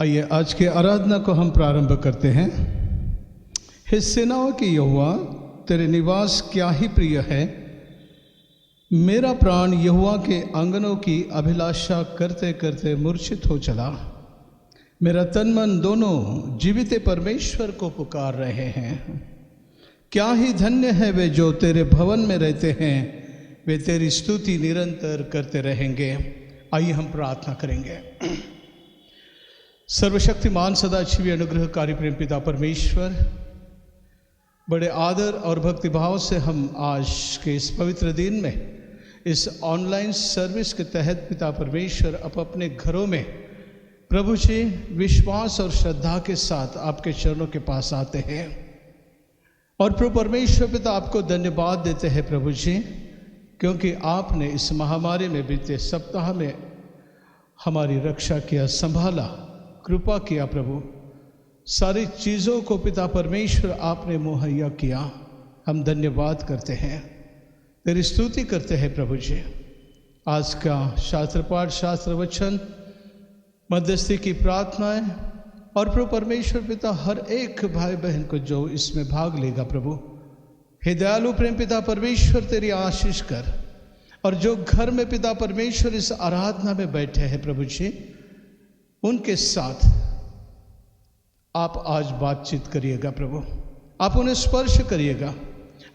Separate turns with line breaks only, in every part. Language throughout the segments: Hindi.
आइए आज के आराधना को हम प्रारंभ करते हैं। हे सेनाओं की यहोवा, तेरे निवास क्या ही प्रिय है। मेरा प्राण यहोवा के आंगनों की अभिलाषा करते करते मूर्छित हो चला। मेरा तन मन दोनों जीवित परमेश्वर को पुकार रहे हैं। क्या ही धन्य है वे जो तेरे भवन में रहते हैं, वे तेरी स्तुति निरंतर करते रहेंगे। आइए हम प्रार्थना करेंगे। सर्वशक्तिमान सदाशिव अनुग्रहकारी प्रेम पिता परमेश्वर, बड़े आदर और भक्तिभाव से हम आज के इस पवित्र दिन में इस ऑनलाइन सर्विस के तहत पिता परमेश्वर अपने घरों में प्रभु जी विश्वास और श्रद्धा के साथ आपके चरणों के पास आते हैं। और प्रभु परमेश्वर पिता आपको धन्यवाद देते हैं प्रभु जी, क्योंकि आपने इस महामारी में बीते सप्ताह में हमारी रक्षा किया, संभाला, कृपा किया। प्रभु सारी चीज़ों को पिता परमेश्वर आपने मुहैया किया। हम धन्यवाद करते हैं, तेरी स्तुति करते हैं प्रभु जी। आज का शास्त्र पाठ, शास्त्र वचन, मध्यस्थी की प्रार्थनाएं और प्रभु परमेश्वर पिता हर एक भाई बहन को जो इसमें भाग लेगा प्रभु, हे दयालु प्रेम पिता परमेश्वर तेरी आशीष कर। और जो घर में पिता परमेश्वर इस आराधना में बैठे हैं प्रभु जी, उनके साथ आप आज बातचीत करिएगा प्रभु, आप उन्हें स्पर्श करिएगा।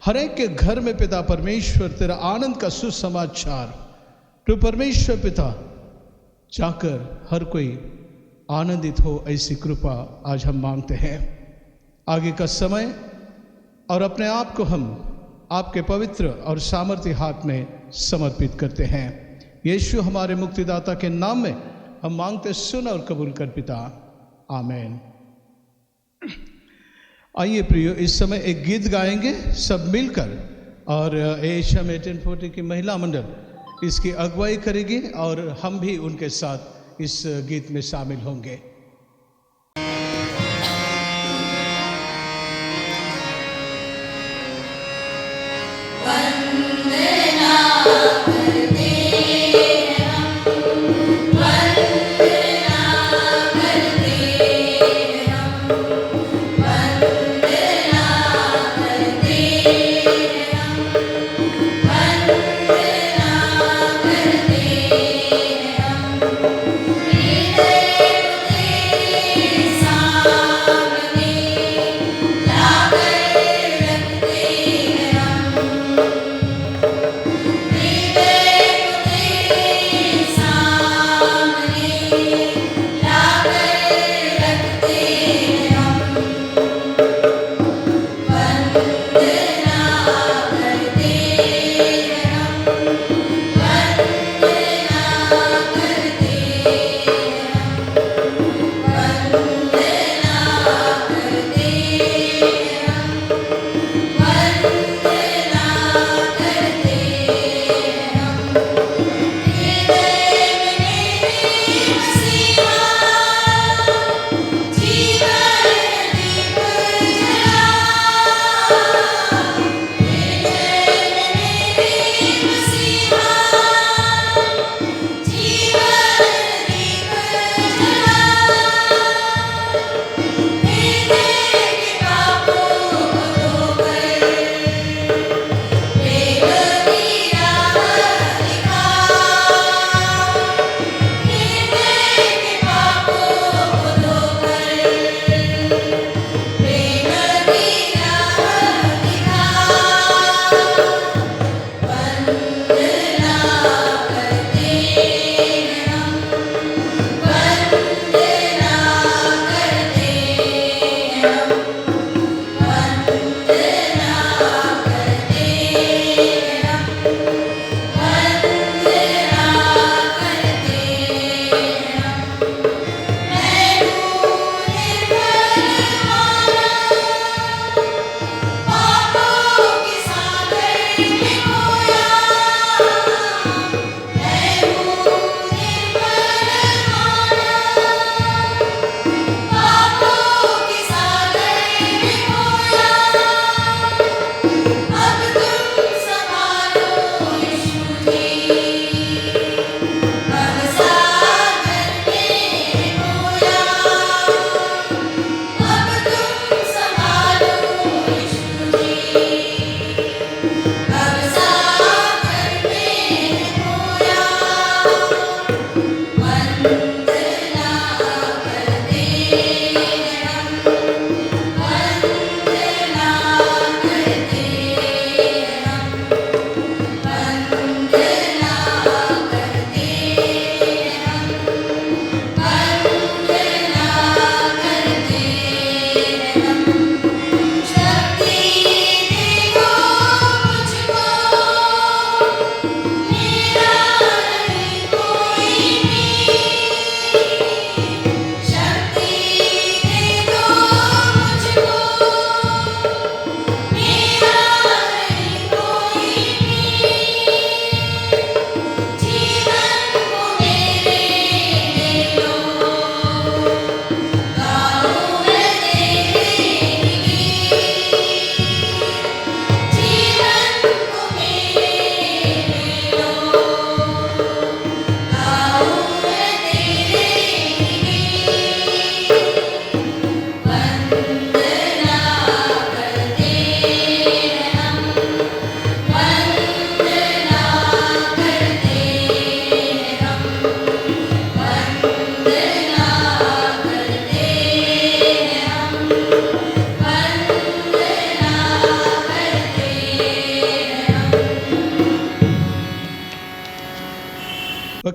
हर एक के घर में पिता परमेश्वर तेरा आनंद का सुसमाचार प्रभु परमेश्वर पिता जाकर हर कोई आनंदित हो, ऐसी कृपा आज हम मांगते हैं। आगे का समय और अपने आप को हम आपके पवित्र और सामर्थ्य हाथ में समर्पित करते हैं। यीशु हमारे मुक्तिदाता के नाम में हम मांगते, सुन और कबूल कर पिता, आमीन। आइए प्रियो, इस समय एक गीत गाएंगे सब मिलकर, और एशियम 1840 की महिला मंडल इसकी अगुवाई करेगी और हम भी उनके साथ इस गीत में शामिल होंगे।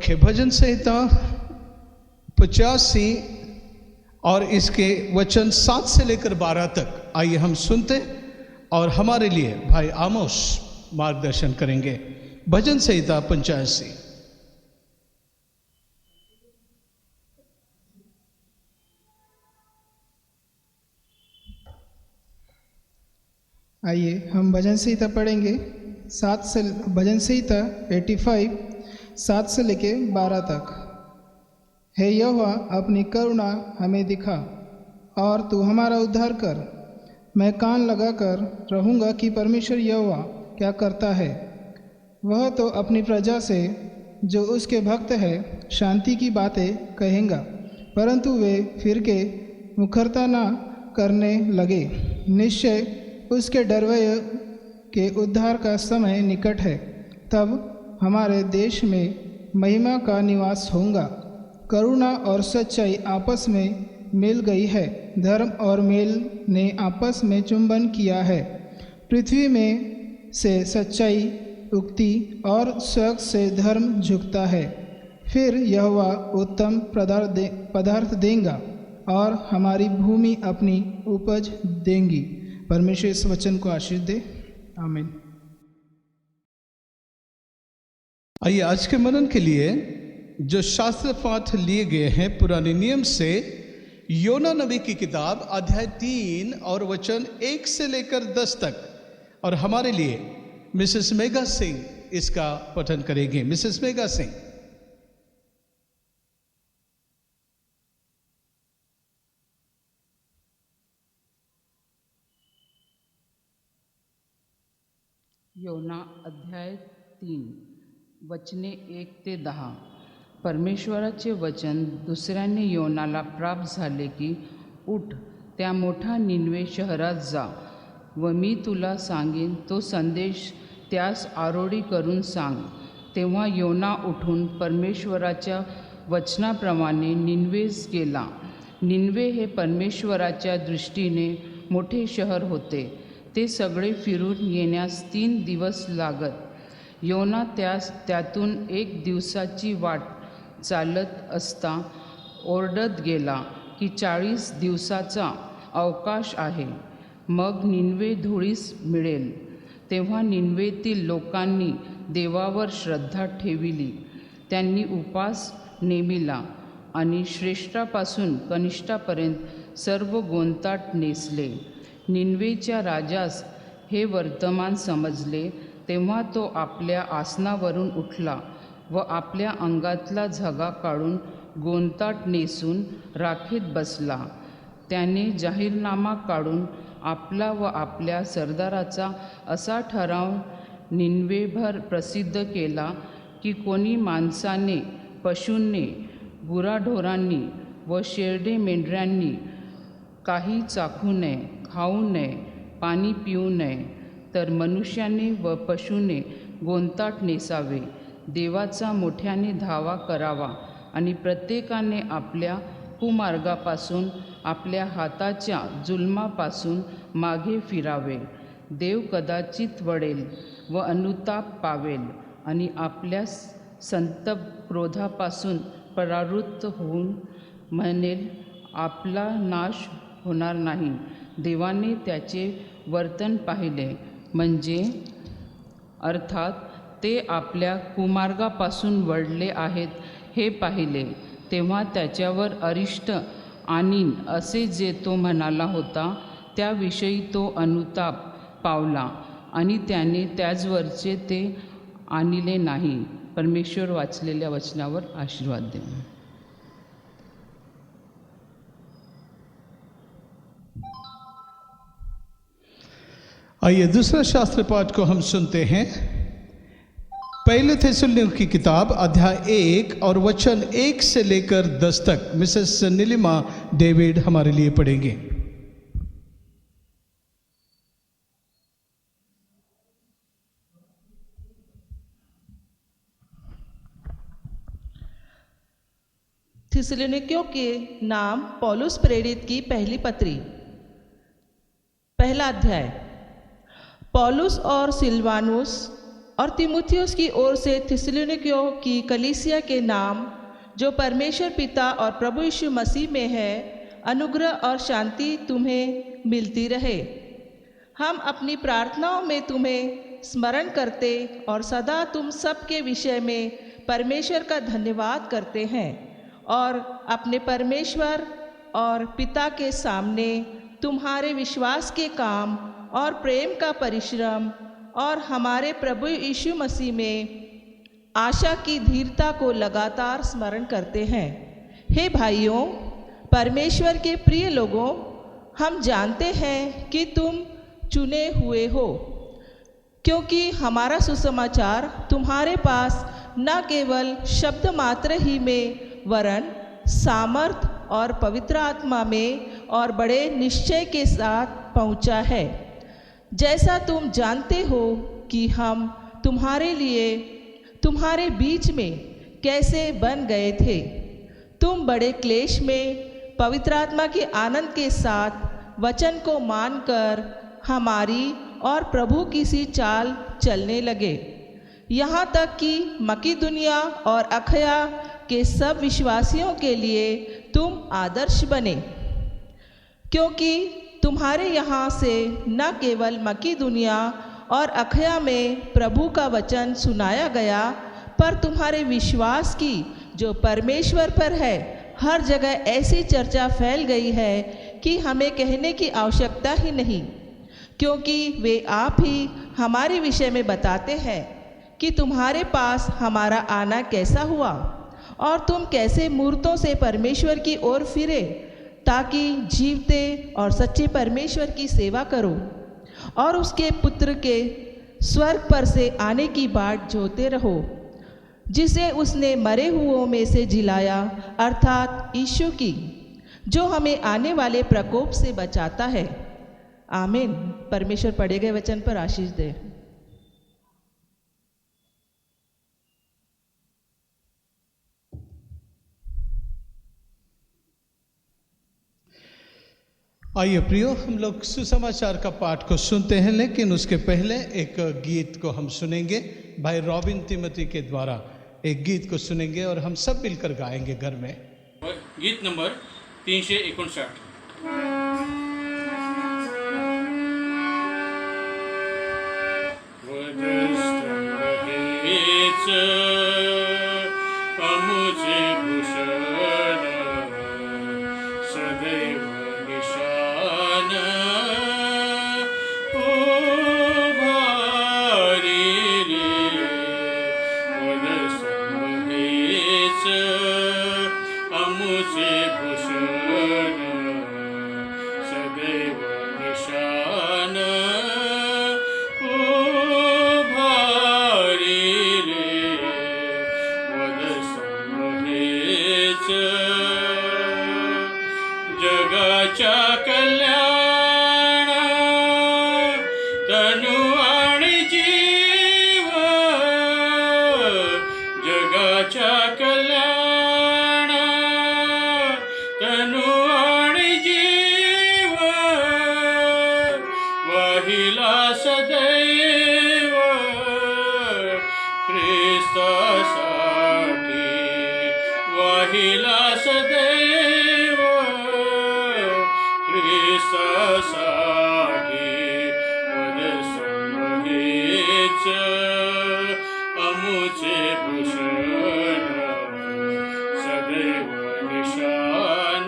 रखें। भजन संहिता 85 और इसके वचन 7 से लेकर 12 तक आइए हम सुनते और हमारे लिए भाई आमोस मार्गदर्शन करेंगे। भजन संहिता 85।
आइए हम भजन संहिता पढ़ेंगे। भजन संहिता 85 7 से लेके 12 तक। हे यहोवा, अपनी करुणा हमें दिखा और तू हमारा उद्धार कर। मैं कान लगाकर रहूँगा कि परमेश्वर यहोवा क्या करता है। वह तो अपनी प्रजा से जो उसके भक्त है शांति की बातें कहेंगा, परंतु वे फिर के मुखरता न करने लगे। निश्चय उसके डरवय के उद्धार का समय निकट है। तब हमारे देश में महिमा का निवास होगा। करुणा और सच्चाई आपस में मिल गई है। धर्म और मेल ने आपस में चुंबन किया है। पृथ्वी में से सच्चाई उगती और स्वर्ग से धर्म झुकता है। फिर यहोवा उत्तम पदार्थ देगा और हमारी भूमि अपनी उपज देंगी। परमेश्वर इस वचन को आशीष दे। आमीन।
आइए आज के मनन के लिए जो शास्त्र पाठ लिए गए हैं पुराने नियम से योना नबी की किताब अध्याय 3 और वचन 1 से लेकर 10 तक, और हमारे लिए मिसेस मेघा सिंह इसका पठन करेंगे। मिसेस मेघा सिंह।
योना अध्याय 3 वचने 1 ते 10। परमेश्वराचे वचन दुसऱ्याने योनाला प्राप्त झाले की, उठ, त्या मोठ्या निनवे शहरात जा व मी तुला सांगेन तो संदेश त्यास आरोढी करून सांग. तेव्हा योना उठून परमेश्वराच्या वचनाप्रमाणे निनवेस गेला. निनवे हे परमेश्वराच्या दृष्टीने मोठे शहर होते. ते सगळे फिरून येण्यास 3 दिवस लागत. योना त्यातून 1 दिवसाची वाट चालत असता ओरडत गेला की 40 दिवसाचा अवकाश आहे, मग निनवे धुळीस मिळेल. तेव्हा निनवेतील लोकांनी देवावर श्रद्धा ठेविली. त्यांनी उपास नेमिला आणि श्रेष्ठापासून कनिष्ठापर्यंत सर्व गोंताट नेसले. निनवेच्या राजास हे वर्तमान समजले. तेव्हा तो आपल्या आसनावरून उठला व आपल्या अंगातला झगा काढून गोंताट नेसून राखेत बसला. त्याने जाहीरनामा काढून आपला व आपल्या सरदाराचा असा ठराव निनवेभर प्रसिद्ध केला की कोणी माणसाने, पशूंनी, गुराढोरांनी व शेरडे मेंढऱ्यांनी काही चाखू नये, खाऊ नये, पाणी पिऊ नये, तर मनुष्याने व पशूने गोंताट नेसावे, देवाचा मोठ्याने धावा करावा आणि प्रत्येकाने आपल्या कुमार्गापासून, आपल्या हाताच्या जुलमापासून मागे फिरावे. देव कदाचित वळेल व अनुताप पावेल आणि आपल्या संतप क्रोधापासून परावृत्त होऊन म्हणेल, आपला नाश होणार नाही. देवाने त्याचे वर्तन पाहिले, म्हणजे अर्थात ते आपल्या कुमार्गापासून वळले आहेत हे पाहिले. तेव्हा त्याच्यावर अरिष्ट आणीन असे जे तो म्हणाला होता त्याविषयी तो अनुताप पावला आणि त्याने त्याचवरचे ते आणले नाही. परमेश्वर वाचलेल्या वचनावर आशीर्वाद दे.
आइए दूसरा शास्त्र पाठ को हम सुनते हैं। पहले थिस्सलुनीकियों की किताब अध्याय 1 और वचन 1 से लेकर 10 तक मिसेस नीलिमा डेविड हमारे लिए पढ़ेंगे।
थिस्सलुनीकियों के नाम पौलुस प्रेरित की पहली पत्री, पहला अध्याय। पौलुस और सिलवानुस और तीमुथियुस की ओर से थिस्सलुनीकियों की कलीसिया के नाम, जो परमेश्वर पिता और प्रभु यीशु मसीह में है, अनुग्रह और शांति तुम्हें मिलती रहे। हम अपनी प्रार्थनाओं में तुम्हें स्मरण करते और सदा तुम सब के विषय में परमेश्वर का धन्यवाद करते हैं और अपने परमेश्वर और पिता के सामने तुम्हारे विश्वास के काम और प्रेम का परिश्रम और हमारे प्रभु यीशु मसीह में आशा की धीरता को लगातार स्मरण करते हैं। हे भाइयों, परमेश्वर के प्रिय लोगों, हम जानते हैं कि तुम चुने हुए हो, क्योंकि हमारा सुसमाचार तुम्हारे पास न केवल शब्द मात्र ही में वरन सामर्थ और पवित्र आत्मा में और बड़े निश्चय के साथ पहुंचा है, जैसा तुम जानते हो कि हम तुम्हारे लिए तुम्हारे बीच में कैसे बन गए थे। तुम बड़े क्लेश में पवित्र आत्मा के आनंद के साथ वचन को मानकर हमारी और प्रभु की सी चाल चलने लगे, यहाँ तक कि मकीदुनिया और अखया के सब विश्वासियों के लिए तुम आदर्श बने, क्योंकि तुम्हारे यहाँ से न केवल मकीदुनिया और अखया में प्रभु का वचन सुनाया गया, पर तुम्हारे विश्वास की जो परमेश्वर पर है हर जगह ऐसी चर्चा फैल गई है कि हमें कहने की आवश्यकता ही नहीं, क्योंकि वे आप ही हमारे विषय में बताते हैं कि तुम्हारे पास हमारा आना कैसा हुआ और तुम कैसे मूर्तों से परमेश्वर की ओर फिरे, ताकि जीवते और सच्चे परमेश्वर की सेवा करो और उसके पुत्र के स्वर्ग पर से आने की बाट जोते रहो, जिसे उसने मरे हुओं में से जिलाया, अर्थात यीशु की, जो हमें आने वाले प्रकोप से बचाता है। आमीन। परमेश्वर पढ़े गए वचन पर आशीष दे।
आइए प्रियो, हम लोग सुसमाचार का पाठ को सुनते हैं, लेकिन उसके पहले एक गीत को हम सुनेंगे। भाई रॉबिन तिमोथी के द्वारा एक गीत को सुनेंगे और हम सब मिलकर गाएंगे घर में।
गीत नंबर 359। मुझे भूषण सदैव निशान भारी मुझे भूषण सदैव निशान जगाच्या कल्याण तनु आणि जीव, जगाच्या कल्याण तनु आणि जीव, वाहिला सदैव ख्रिस्तासाठी, वाहिला सदैव ख्रिस्तासाठी, वदसमहेच अमुचे भूषण सदैव निशान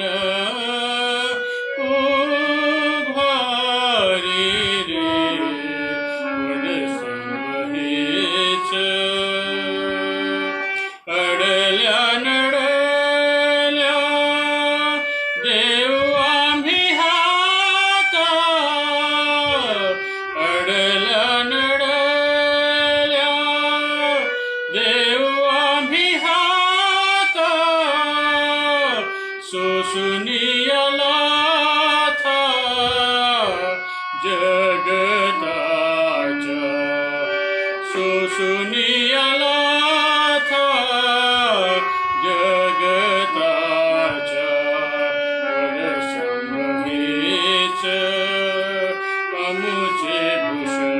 भारी रे, वदसमहेच अडल्या नडल्या देव आम्ही हाता, अडल्या नडल्या देव आम्ही हाता, सोसुनियाला था जगताच्या, सोसुनियाला था जगताच्या, वदसमहेच अमुचे भूषण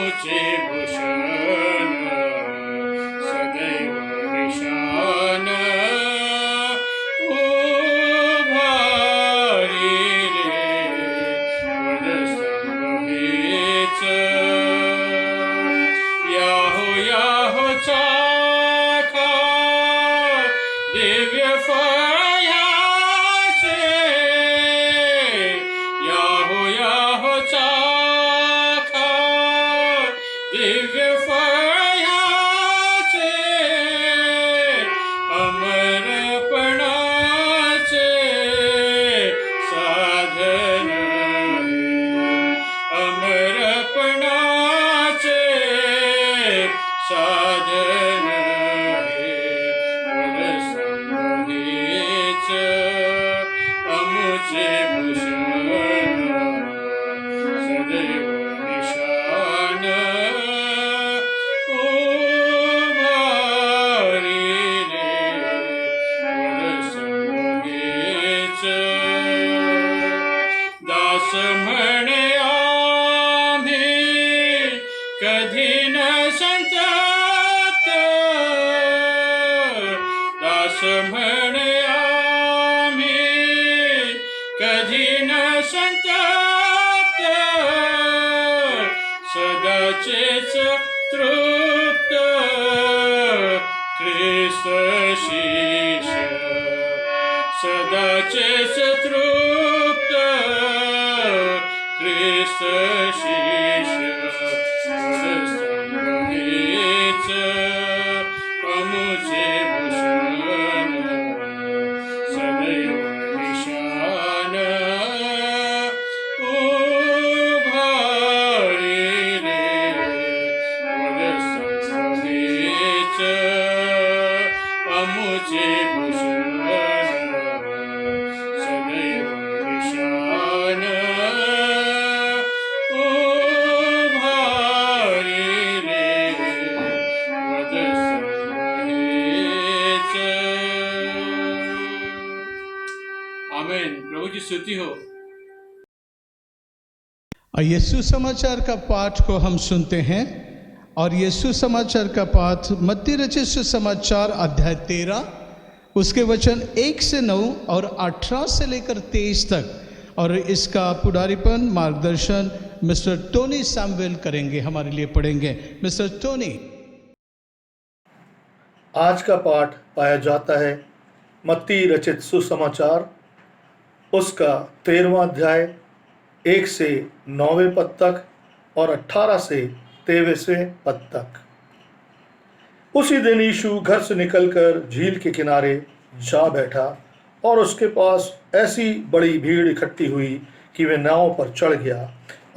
अमुचे भूषण सदैव निशान उभारी रे वद संभवेच याहो चाखा दिव्य फळाचे याहो चाखा दिव्य फळाचे अमरपणाचे साधन अमरपणाचे साधन वद संभवेच अमुचे भूषण सदैव निशान उभारी रे वद संभवेच दास म्हणे आम्ही कधी न संतप्त दास म्हणे आम्ही कधी न संतप्त सदाचेच तृप्त ख्रिस्त शिष्य सदाचेच तृप्त ख्रिस्त शिष्य वद संभवेच अमुचे भूषण सदैव निशान उभारी रे वद संभवेच अमुचे भूषण सदैव निशान उभारी रे वद संभवेच आमीन। प्रभु की स्तुति हो।
आइए सुसमाचार का पाठ को हम सुनते हैं और ये सुसमाचार का पाठ मत्ती रचित सुसमाचार अध्याय 13 उसके वचन 1 से 9 और 18 से लेकर 23 तक और इसका पुडारीपन मार्गदर्शन मिस्टर टोनी सैमुअल करेंगे, हमारे लिए पढ़ेंगे। Mister Tony.
आज का पाठ पाया जाता है मत्ती रचित सुसमाचार उसका 13वां अध्याय 1 से 9वें पद तक और 18 से 23वें पद तक। उसी दिन यीशु घर से निकलकर झील के किनारे जा बैठा और उसके पास ऐसी बड़ी भीड़ इकट्ठी हुई कि वे नाव पर चढ़ गया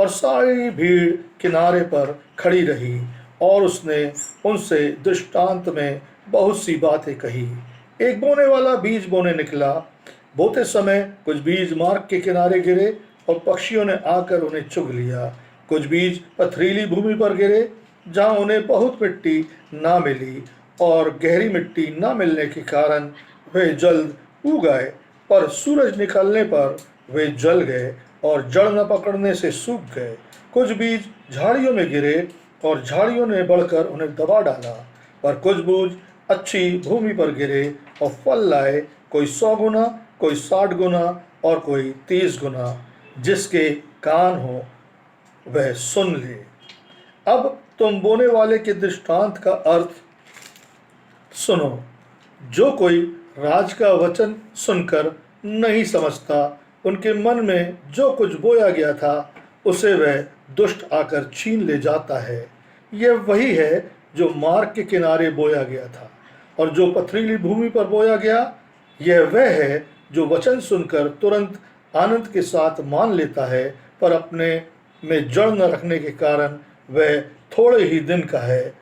और सारी भीड़ किनारे पर खड़ी रही और उसने उनसे दृष्टांत में बहुत सी बातें कही। एक बोने वाला बीज बोने निकला। बोते समय कुछ बीज मार्ग के किनारे गिरे और पक्षियों ने आकर उन्हें चुग लिया। कुछ बीज पथरीली भूमि पर गिरे जहाँ उन्हें बहुत मिट्टी ना मिली और गहरी मिट्टी ना मिलने के कारण वे जल्द उग आए, पर सूरज निकलने पर वे जल गए और जड़ न पकड़ने से सूख गए। कुछ बीज झाड़ियों में गिरे और झाड़ियों ने बढ़कर उन्हें दबा डाला, पर कुछ बीज अच्छी भूमि पर गिरे और फल लाए, कोई 100 गुना, कोई 60 गुना और कोई 30 गुना। जिसके कान हो वह सुन ले। अब तुम बोने वाले के दृष्टांत का अर्थ सुनो। जो कोई राज का वचन सुनकर नहीं समझता, उनके मन में जो कुछ बोया गया था उसे वह दुष्ट आकर छीन ले जाता है। यह वही है जो मार्ग के किनारे बोया गया था। और जो पथरीली भूमि पर बोया गया, यह वह है जो वचन सुनकर तुरंत आनंद के साथ मान लेता है, पर अपने में जड़ न रखने के कारण वह थोड़े ही दिन का है।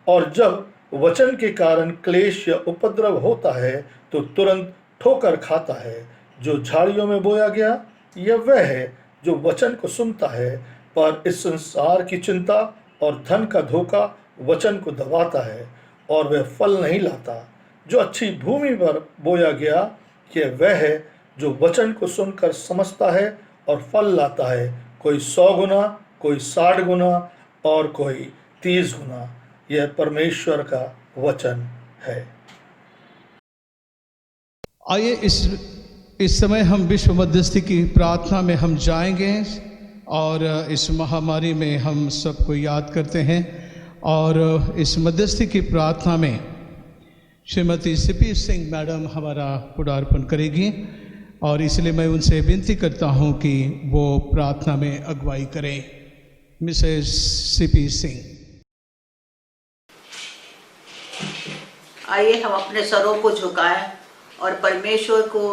और जब वचन के कारण क्लेश या उपद्रव होता है तो तुरंत ठोकर खाता है। जो झाड़ियों में बोया गया, यह वह है जो वचन को सुनता है, पर इस संसार की चिंता और धन का धोखा वचन को दबाता है और वह फल नहीं लाता। जो अच्छी भूमि पर बोया गया, यह वह है जो वचन को सुनकर समझता है और फल लाता है, कोई 100 गुना, कोई 60 गुना और कोई 30 गुना। यह परमेश्वर का वचन है।
आइए इस समय हम विश्व मध्यस्थी की प्रार्थना में हम जाएंगे और इस महामारी में हम सबको याद करते हैं। और इस मध्यस्थी की प्रार्थना में श्रीमती सीपी सिंह मैडम हमारा पुडार्पण करेगी और इसलिए मैं उनसे विनती करता हूं कि वो प्रार्थना में अगुवाई करें। Mrs CP Singh.
आइए हम अपने सरों को झुकाएं और परमेश्वर को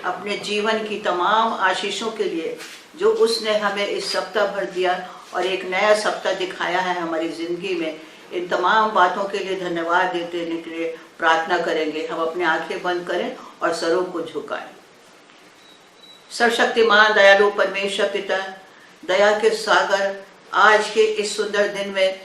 अपने जीवन की तमाम आशीषों के लिए जो उसने हमें इस सप्ताह भर दिया और एक नया सप्ताह दिखाया है हमारी ज़िंदगी में, इन तमाम बातों के लिए धन्यवाद देने के लिए प्रार्थना करेंगे। हम अपने आंखें बंद करें और सरों को झुकाएं। सर्वशक्तिमान दयालु परमेश्वर पिता, दया के सागर, आज के इस सुंदर दिन में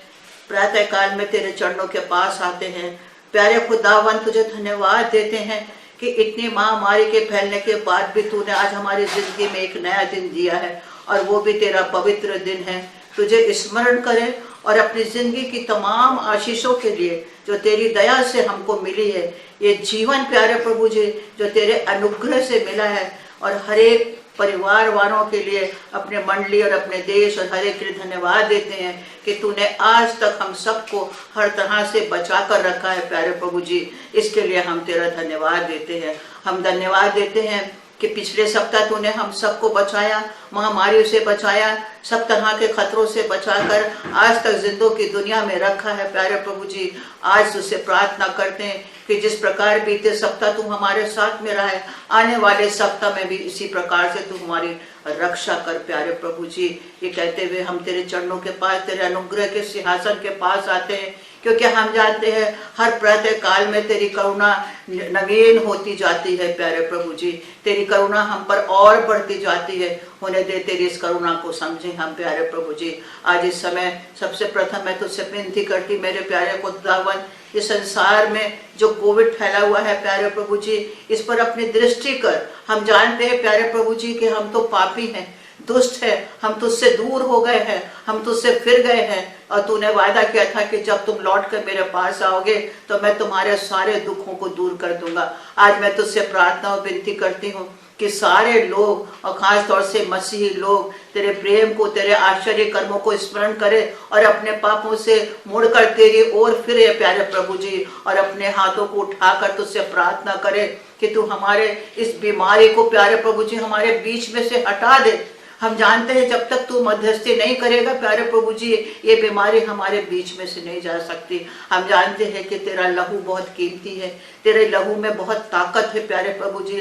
प्रातःकाल में तेरे चरणों के पास आते हैं। प्यारे खुदावन, तुझे धन्यवाद देते हैं कि इतनी महामारी के फैलने के बाद भी तूने आज हमारी जिंदगी में एक नया दिन दिया है और वो भी तेरा पवित्र दिन है। तुझे स्मरण करें और अपनी जिंदगी की तमाम आशीषों के लिए जो तेरी दया से हमको मिली है, ये जीवन प्यारे प्रभु जी जो तेरे अनुग्रह से मिला है, और हर एक परिवार वालों के लिए, अपने मंडली और अपने देश और हर एक के लिए धन्यवाद देते हैं कि तूने आज तक हम सबको हर तरह से बचा कर रखा है प्यारे प्रभु जी। इसके लिए हम तेरा धन्यवाद देते हैं। हम धन्यवाद देते हैं कि पिछले सप्ताह तूने हम सबको बचाया, महामारी से बचाया, सब तरह के खतरों से बचाकर आज तक जिंदों की दुनिया में रखा है प्यारे प्रभु जी। आज तुझसे प्रार्थना करते हैं कि जिस प्रकार बीते सप्ताह तू हमारे साथ में रहा है, आने वाले सप्ताह में भी इसी प्रकार से तू हमारी रक्षा कर प्यारे प्रभु जी। ये कहते हुए हम तेरे चरणों के पास, तेरे अनुग्रह के सिंहासन के पास आते हैं, क्योंकि हम जानते हैं हर प्रातः काल में तेरी करुणा नवीन होती जाती है प्यारे प्रभु जी। तेरी करुणा हम पर और बढ़ती जाती है। होने दे तेरी इस करुणा को समझें हम प्यारे प्रभु जी। आज इस समय सबसे प्रथम मैं तुझसे विनती करती मेरे प्यारे खुदावन, इस संसार में जो कोविड फैला हुआ है प्यारे प्रभु जी, इस पर अपनी दृष्टि कर। हम जानते हैं प्यारे प्रभु जी कि हम तो पापी हैं, दुष्ट है, हम तुझसे दूर हो गए हैं, हम तुझसे फिर गए हैं, और तूने वादा किया था कि जब तुम लौट कर मेरे पास आओगे तो मैं तुम्हारे सारे दुखों को दूर कर दूंगा। आज मैं तुझसे प्रार्थना और विनती करती हूँ कि सारे लोग और खास तौर से मसीही लोग तेरे प्रेम को, तेरे आश्चर्य कर्मों को स्मरण करें और अपने पापों से मुड़कर तेरी ओर फिरे प्यारे प्रभु जी, और अपने हाथों को उठाकर तुझसे प्रार्थना करें कि तू हमारे इस बीमारी को प्यारे प्रभु जी हमारे बीच में से हटा दे। हम जानते हैं जब तक तू मध्यस्थी नहीं करेगा प्यारे प्रभु जी, ये बीमारी हमारे बीच में से नहीं जा सकती। हम जानते हैं कि तेरा लहू बहुत कीमती है, तेरे लहू में बहुत ताकत है प्यारे प्रभु जी,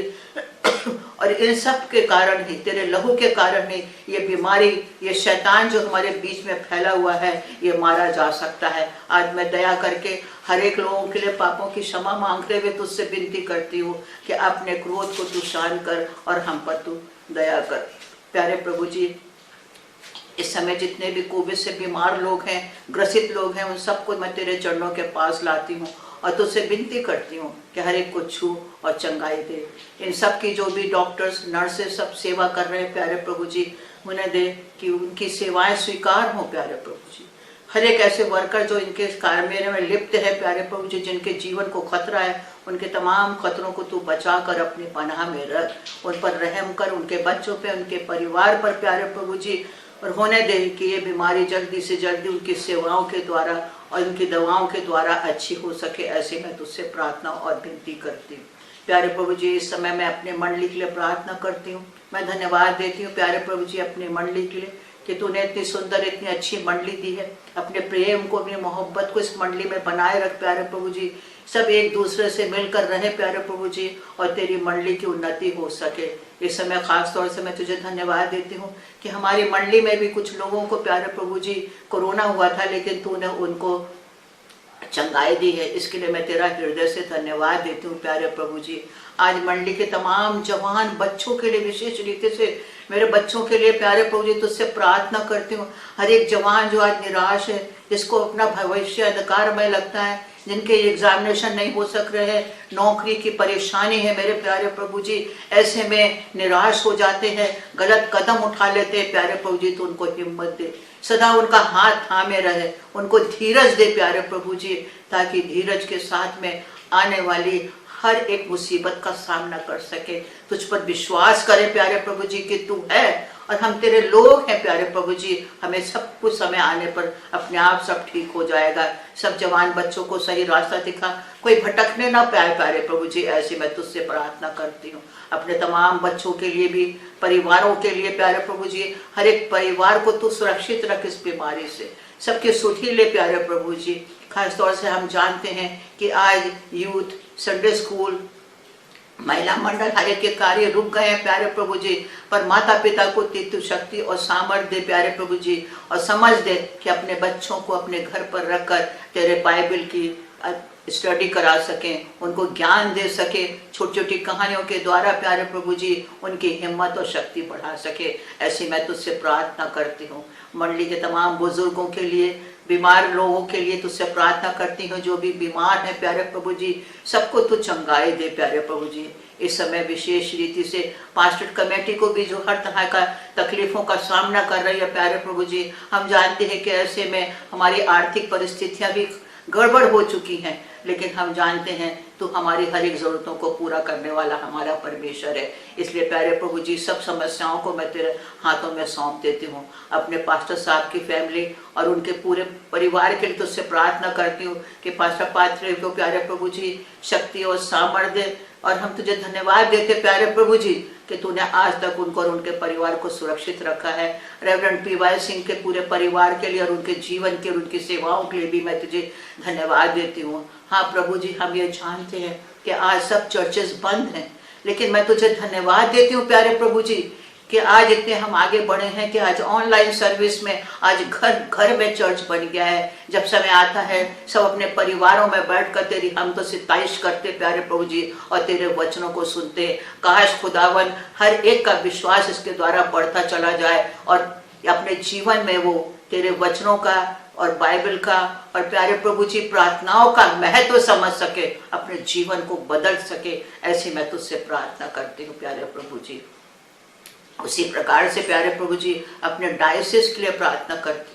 और इन सब के कारण ही, तेरे लहू के कारण ही ये बीमारी, ये शैतान जो हमारे बीच में फैला हुआ है, ये मारा जा सकता है। आज मैं दया करके हर एक लोगों के लिए पापों की क्षमा मांगते हुए तुझसे विनती करती हूँ कि अपने क्रोध को तू शांत कर और हम पर तू दया कर प्यारे प्रभु जी। इस समय जितने भी कोविड से बीमार लोग हैं, ग्रसित लोग हैं, उन सबको मैं तेरे चरणों के पास लाती हूँ और तुझसे विनती करती हूँ कि हर एक को छू और चंगाई दे। इन सब की जो भी डॉक्टर्स, नर्सेस सब सेवा कर रहे हैं प्यारे प्रभु जी, उन्हें दे कि उनकी सेवाएं स्वीकार हों प्यारे प्रभु जी। हर एक ऐसे वर्कर जो इनके कार्य में लिप्त है प्यारे प्रभु जी, जिनके जीवन को खतरा है, उनके तमाम खतरों को तू बचा कर अपनी पनाह में रख, उन पर रहम कर, उनके बच्चों पे, उनके परिवार पर प्यारे प्रभु जी, और होने दे कि ये बीमारी जल्दी से जल्दी उनकी सेवाओं के द्वारा और उनकी दवाओं के द्वारा अच्छी हो सके। ऐसे मैं तुझसे प्रार्थना और विनती करती हूँ प्यारे प्रभु जी। इस समय मैं अपने मंडली के लिए प्रार्थना करती हूँ। मैं धन्यवाद देती हूँ प्यारे प्रभु जी अपने मंडली के लिए कि तूने इतनी सुंदर, इतनी अच्छी मंडली दी है। अपने प्रेम को, अपनी मोहब्बत को इस मंडली में बनाए रख प्यारे प्रभु जी। सब एक दूसरे से मिलकर रहे प्यारे प्रभु जी, और तेरी मंडली की उन्नति हो सके। इस समय खास तौर से मैं तुझे धन्यवाद देती हूँ कि हमारी मंडली में भी कुछ लोगों को प्यारे प्रभु जी कोरोना हुआ था, लेकिन तूने उनको चंगाई दी है। इसके लिए मैं तेरा हृदय से धन्यवाद देती हूँ प्यारे प्रभु जी। आज मंडली के तमाम जवान बच्चों के लिए, विशेष रीति से मेरे बच्चों के लिए प्यारे प्रभु जी तुझसे प्रार्थना करती हूँ। हर एक जवान जो आज निराश है, जिसको अपना भविष्य अंधकारमय लगता है, जिनके एग्जामिनेशन नहीं हो सक रहे हैं, नौकरी की परेशानी है मेरे प्यारे प्रभु जी, ऐसे में निराश हो जाते हैं, गलत कदम उठा लेते हैं प्यारे प्रभु जी, तो उनको हिम्मत दे, सदा उनका हाथ थामे रहे, उनको धीरज दे प्यारे प्रभु जी, ताकि धीरज के साथ में आने वाली हर एक मुसीबत का सामना कर सके। तुझ पर विश्वास करें प्यारे प्रभु जी कि तू है और हम तेरे लोग हैं प्यारे प्रभु जी, हमें सब कुछ समय आने पर अपने आप सब ठीक हो जाएगा। सब जवान बच्चों को सही रास्ता दिखा, कोई भटकने ना पाए प्यारे प्रभु जी, ऐसे मैं तुझसे प्रार्थना करती हूँ। अपने तमाम बच्चों के लिए भी, परिवारों के लिए प्यारे प्रभु जी, हर एक परिवार को तू सुरक्षित रख इस बीमारी से, सबके सुधी ले प्यारे प्रभु जी। खास तौर से हम जानते हैं कि आज यूथ, संडे स्कूल, महिला मंडल हर एक के कार्य रुक गए हैं प्यारे प्रभु जी, पर माता पिता को तू शक्ति और सामर्थ्य दे प्यारे प्रभु जी, और समझ दे कि अपने बच्चों को अपने घर पर रखकर तेरे बाइबल की स्टडी करा सकें, उनको ज्ञान दे सके, छोटी छोटी कहानियों के द्वारा प्यारे प्रभु जी उनकी हिम्मत और शक्ति बढ़ा सके। ऐसी मैं तुझसे प्रार्थना करती हूँ। मंडली के तमाम बुजुर्गों के लिए, बीमार लोगों के लिए तुझसे प्रार्थना करती हूँ, जो भी बीमार है प्यारे प्रभु जी, सबको तू चंगाई दे प्यारे प्रभु जी। इस समय विशेष रीति से पास्टर कमेटी को भी, जो हर तरह का तकलीफों का सामना कर रही है प्यारे प्रभु जी, हम जानते हैं कि ऐसे में हमारी आर्थिक परिस्थितियां भी गड़बड़ हो चुकी हैं, लेकिन हम जानते हैं तो हमारी हर एक जरूरतों को पूरा करने वाला हमारा परमेश्वर है। इसलिए प्यारे प्रभु जी, सब समस्याओं को मैं तेरे हाथों में सौंप देती हूँ। अपने पास्टर साहब की फैमिली और उनके पूरे परिवार के लिए तुझसे प्रार्थना करती हूँ कि पास्टर पात्रे को प्यारे प्रभु जी शक्ति और सामर्थ्य, और हम तुझे धन्यवाद देते प्यारे प्रभु जी कि तूने आज तक उनको और उनके परिवार को सुरक्षित रखा है। रेवरेंड पी.वाई. सिंह के पूरे परिवार के लिए और उनके जीवन के और उनकी सेवाओं के लिए भी मैं तुझे धन्यवाद देती हूँ। हाँ प्रभु जी, हम ये जानते हैं कि आज सब चर्चेस बंद हैं, लेकिन मैं तुझे धन्यवाद देती हूँ प्यारे प्रभु जी कि आज इतने हम आगे बढ़े हैं कि आज ऑनलाइन सर्विस में आज घर घर में चर्च बन गया है। जब समय आता है सब अपने परिवारों में बैठकर तेरी हम तो सिताइश करते प्यारे प्रभु जी और तेरे वचनों को सुनते। काश खुदावन हर एक का विश्वास इसके द्वारा बढ़ता चला जाए और अपने जीवन में वो तेरे वचनों का और बाइबल का और प्यारे प्रभु जी प्रार्थनाओं का महत्व समझ सके, अपने जीवन को बदल सके। ऐसी मैं तुझसे प्रार्थना करती हूँ प्यारे प्रभु जी। उसी प्रकार से प्यारे प्रभु जी अपने डायोसिस के लिए प्रार्थना करती,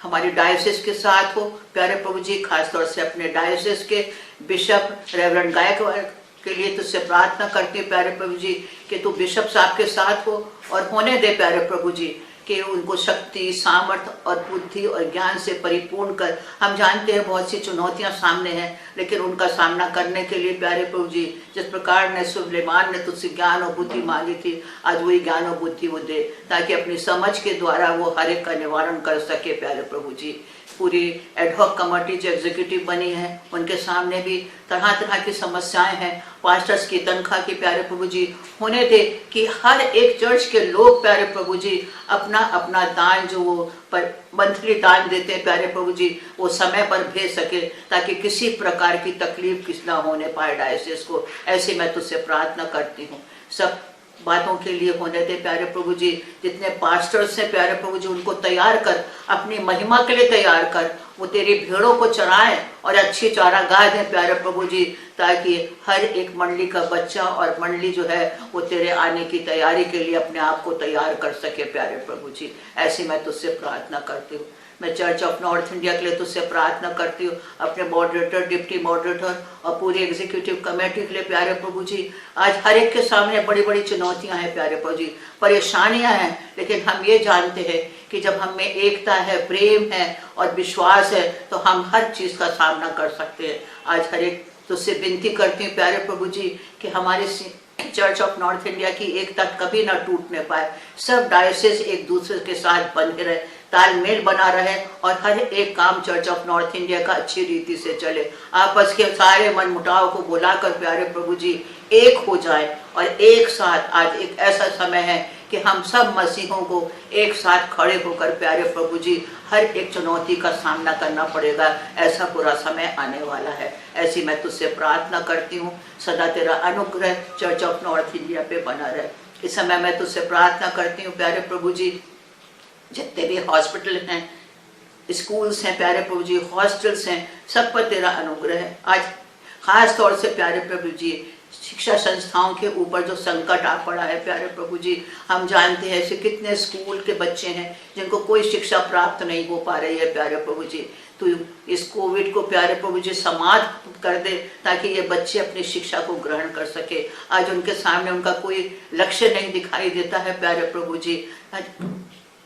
हमारी डायोसिस के साथ हो प्यारे प्रभु जी, खासतौर से अपने डायोसिस के बिशप रेवरेंड गायकवाड़ के लिए तुझसे प्रार्थना करती हूँ प्यारे प्रभु जी कि तू बिशप साहब के साथ हो और होने दे प्यारे प्रभु जी कि उनको शक्ति, सामर्थ्य और बुद्धि और ज्ञान से परिपूर्ण कर। हम जानते हैं बहुत सी चुनौतियां सामने हैं, लेकिन उनका सामना करने के लिए प्यारे प्रभु जी जिस प्रकार ने सुलेमान ने तुझसे ज्ञान और बुद्धि मांगी थी, आज वही ज्ञान और बुद्धि वो दे ताकि अपनी समझ के द्वारा वो हर एक का निवारण कर सके प्यारे प्रभु जी। पूरी एडहॉक कमेटी जो एग्जीक्यूटिव बनी है उनके सामने भी तरह तरह की समस्याएं हैं। पास्टर्स की तनख्वाह की प्यारे प्रभु जी होने दे कि हर एक चर्च के लोग प्यारे प्रभु जी अपना अपना दान जो वो मंथली दान देते हैं प्यारे प्रभु जी वो समय पर भेज सके ताकि किसी प्रकार की तकलीफ किस ना होने पाए डायोसिस को। ऐसे मैं तुझसे प्रार्थना करती हूँ। सब बातों के लिए होने दे प्यारे प्रभु जी। जितने पास्टर्स हैं प्यारे प्रभु जी उनको तैयार कर, अपनी महिमा के लिए तैयार कर, वो तेरी भेड़ों को चराएं और अच्छी चारागाह दें प्यारे प्रभु जी, ताकि हर एक मंडली का बच्चा और मंडली जो है वो तेरे आने की तैयारी के लिए अपने आप को तैयार कर सके प्यारे प्रभु जी। ऐसी मैं तुझसे प्रार्थना करती हूँ। मैं चर्च ऑफ नॉर्थ इंडिया के लिए तुझसे प्रार्थना करती हूँ, अपने मॉडरेटर, डिप्टी मॉडरेटर और पूरी एग्जीक्यूटिव कमेटी के लिए प्यारे प्रभु जी। आज हर एक के सामने बड़ी बड़ी चुनौतियां हैं प्यारे प्रभु जी, परेशानियां हैं, लेकिन हम ये जानते हैं कि जब हम में एकता है, प्रेम है और विश्वास है तो हम हर चीज़ का सामना कर सकते हैं। आज हर एक तुझसे विनती करती हूँ प्यारे प्रभु जी कि हमारे चर्च ऑफ नॉर्थ इंडिया की एकता कभी ना टूटने पाए। सब डायोसिस एक दूसरे के साथ बने रहे, तालमेल बना रहे और हर एक काम चर्च ऑफ नॉर्थ इंडिया का अच्छी रीति से चले। आपस के सारे मन मुटाव को बुलाकर प्यारे प्रभु जी एक हो जाए और एक साथ आज एक ऐसा समय है कि हम सब मसीहों को एक साथ खड़े होकर प्यारे प्रभु जी हर एक चुनौती का सामना करना पड़ेगा। ऐसा बुरा समय आने वाला है। ऐसी मैं तुझसे प्रार्थना करती हूँ, सदा तेरा अनुग्रह चर्च ऑफ नॉर्थ इंडिया पे बना रहे। इस समय मैं तुझसे प्रार्थना करती हूँ प्यारे प्रभु जी, जितने भी हॉस्पिटल हैं स्कूल्स हैं प्यारे प्रभु जी, हॉस्टल्स हैं, सब पर तेरा अनुग्रह है। आज खास तौर से प्यारे प्रभु जी शिक्षा संस्थाओं के ऊपर जो संकट आ पड़ा है प्यारे प्रभु जी, हम जानते हैं ऐसे कितने स्कूल के बच्चे हैं जिनको कोई शिक्षा प्राप्त नहीं हो पा रही है प्यारे प्रभु जी। तो इस कोविड को प्यारे प्रभु जी समाप्त कर दे ताकि ये बच्चे अपनी शिक्षा को ग्रहण कर सके। आज उनके सामने उनका कोई लक्ष्य नहीं दिखाई देता है प्यारे प्रभु जी,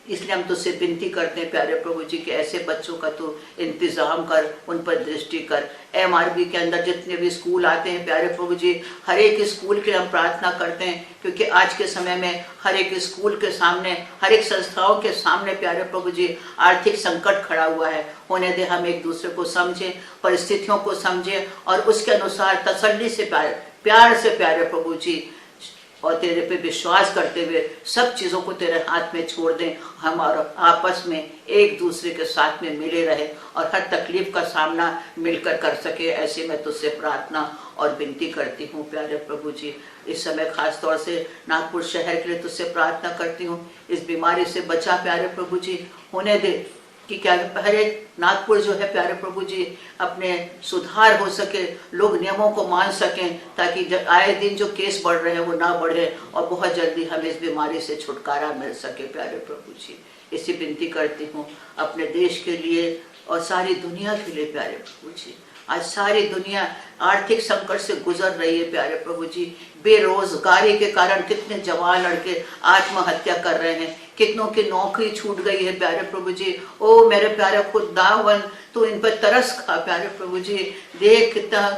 इसलिए हम तुझसे विनती करते हैं प्यारे प्रभु जी कि ऐसे बच्चों का तो इंतजाम कर, उन पर दृष्टि कर। MRB के अंदर जितने भी स्कूल आते हैं प्यारे प्रभु जी, हर एक स्कूल के लिए हम प्रार्थना करते हैं, क्योंकि आज के समय में हर एक स्कूल के सामने, हर एक संस्थाओं के सामने प्यारे प्रभु जी आर्थिक संकट खड़ा हुआ है। होने दे हम एक दूसरे को समझें, परिस्थितियों को समझें और उसके अनुसार तसल्ली से प्यार से प्यारे प्रभु जी और तेरे पे विश्वास करते हुए सब चीज़ों को तेरे हाथ में छोड़ दें। हम और आपस में एक दूसरे के साथ में मिले रहे और हर तकलीफ का सामना मिलकर कर सके, ऐसे मैं तुझसे प्रार्थना और विनती करती हूँ प्यारे प्रभु जी। इस समय खास तौर से नागपुर शहर के लिए तुझसे प्रार्थना करती हूँ, इस बीमारी से बचा प्यारे प्रभु जी। होने दे कि क्या हर एक नागपुर जो है प्यारे प्रभु जी अपने सुधार हो सके, लोग नियमों को मान सकें, ताकि आए दिन जो केस बढ़ रहे हैं वो ना बढ़े और बहुत जल्दी हमें इस बीमारी से छुटकारा मिल सके प्यारे प्रभु जी। इसी विनती करती हूँ अपने देश के लिए और सारी दुनिया के लिए प्यारे प्रभु जी। आज सारी दुनिया आर्थिक संकट से गुजर रही है प्यारे प्रभु जी। बेरोजगारी के कारण कितने जवान लड़के आत्महत्या कर रहे हैं, कितनों की नौकरी छूट गई है प्यारे प्रभु जी। ओ मेरे प्यारे खुदावन, तू इन पर तरस खा प्यारे प्रभु जी। देख कितना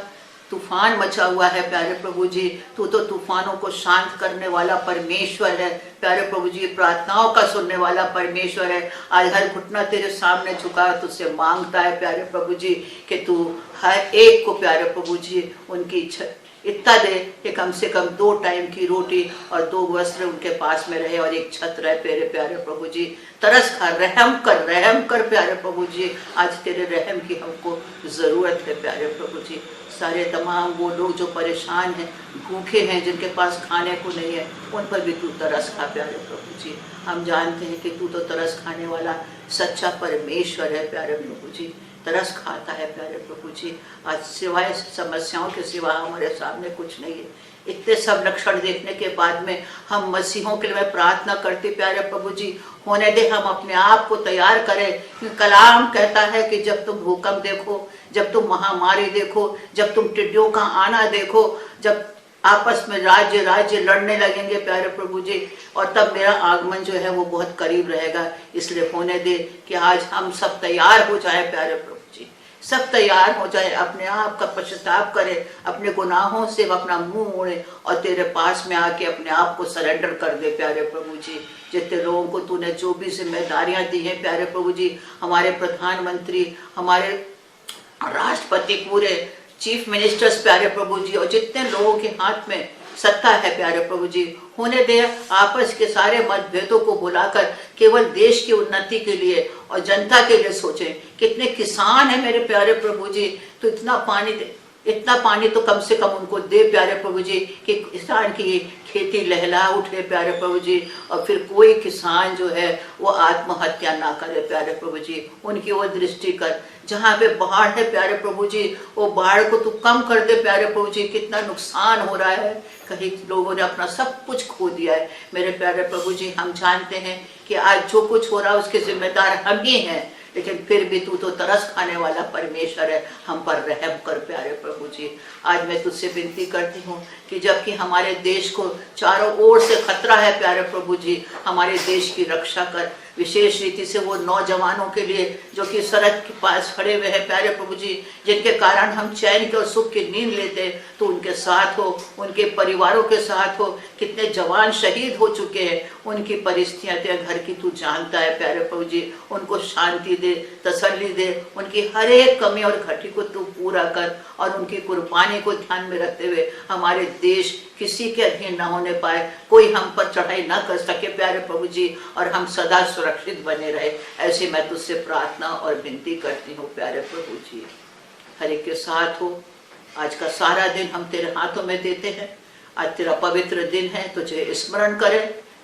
तूफान मचा हुआ है प्यारे प्रभु जी, तू तो तूफानों को शांत करने वाला परमेश्वर है प्यारे प्रभु जी, प्रार्थनाओं का सुनने वाला परमेश्वर है। आज हर घुटना तेरे सामने झुका तुझसे मांगता है प्यारे प्रभु जी कि तू हर एक को प्यारे प्रभु जी उनकी इच्छा इतना दे कि कम से कम 2 टाइम की रोटी और 2 वस्त्र उनके पास में रहे और एक छत रहे प्यारे प्यारे प्रभु जी। तरस खा, रहम कर प्यारे प्रभु जी। आज तेरे रहम की हमको ज़रूरत है प्यारे प्रभु जी। सारे तमाम वो लोग जो परेशान हैं, भूखे हैं, जिनके पास खाने को नहीं है, उन पर भी तू तरस खा प्यारे प्रभु जी। हम जानते हैं कि तू तो तरस खाने वाला सच्चा परमेश्वर है प्यारे प्रभु जी, तरस खाता है प्यारे प्रभु जी। आज सिवाय समस्याओं के सिवा हमारे सामने कुछ नहीं है। इतने सब लक्षण देखने के बाद में हम मसीहों के लिए मैं प्रार्थना करती प्यारे प्रभु जी, होने दे हम अपने आप को तैयार करें। कलाम कहता है कि जब तुम भूकंप देखो, जब तुम महामारी देखो, जब तुम टिड्डियों का आना देखो, जब आपस में राज्य लड़ने लगेंगे प्यारे प्रभु जी, और तब मेरा आगमन जो है वो बहुत करीब रहेगा। इसलिए होने दे कि आज हम सब तैयार हो जाए प्यारे प्रभु जी, सब तैयार हो जाए, अपने आप का पश्चाताप करे, अपने गुनाहों से अपना मुंह मोड़े और तेरे पास में आके अपने आप को सरेंडर कर दे प्यारे प्रभु जी। जितने लोगों को तूने जो भी जिम्मेदारियां दी हैं प्यारे प्रभु जी, हमारे प्रधानमंत्री, हमारे राष्ट्रपति, पूरे चीफ मिनिस्टर्स प्यारे प्रभु जी, और जितने लोगों के हाथ में सत्ता है प्यारे प्रभु जी, होने दे आपस के सारे मतभेदों को बुलाकर केवल देश की उन्नति के लिए और जनता के लिए सोचें। कितने किसान हैं मेरे प्यारे प्रभु जी, तो इतना पानी तो कम से कम उनको दे प्यारे प्रभु जी कि किसान की खेती लहला उठे प्यारे प्रभु जी, और फिर कोई किसान जो है वो आत्महत्या ना करे प्यारे प्रभु जी। उनकी ओर दृष्टि कर। जहाँ पे बाढ़ है प्यारे प्रभु जी, वो बाढ़ को तू कम कर दे प्यारे प्रभु जी। कितना नुकसान हो रहा है, कहीं लोगों ने अपना सब कुछ खो दिया है मेरे प्यारे प्रभु जी। हम जानते हैं कि आज जो कुछ हो रहा है उसके जिम्मेदार हम ही हैं, लेकिन फिर भी तू तो तरस खाने वाला परमेश्वर है, हम पर रहम कर प्यारे प्रभु जी। आज मैं तुझसे विनती करती हूँ कि जबकि हमारे देश को चारों ओर से खतरा है प्यारे प्रभु जी, हमारे देश की रक्षा कर। विशेष रीति से वो नौजवानों के लिए जो कि सड़क के पास खड़े हुए हैं प्यारे प्रभु जी, जिनके कारण हम चैन के और सुख की नींद लेते, तो उनके साथ हो, उनके परिवारों के साथ हो। कितने जवान शहीद हो चुके हैं, उनकी परिस्थितियां घर की तू जानता है प्यारे प्रभु जी। उनको शांति दे, तसल्ली दे, उनकी हर एक कमी और घटी को तू पूरा कर, और उनकी कुर्बानी को ध्यान में रखते हुए हमारे देश किसी के अधीन ना होने पाए, कोई हम पर चढ़ाई ना कर सके प्यारे प्रभु जी, और हम सदा सुरक्षित बने रहे। ऐसे मैं तुझसे प्रार्थना और विनती करती हूँ प्यारे प्रभु जी। हर एक के साथ हो। आज का सारा दिन हम तेरे हाथों में देते हैं। आज तेरा पवित्र दिन है, तुझे स्मरण करे,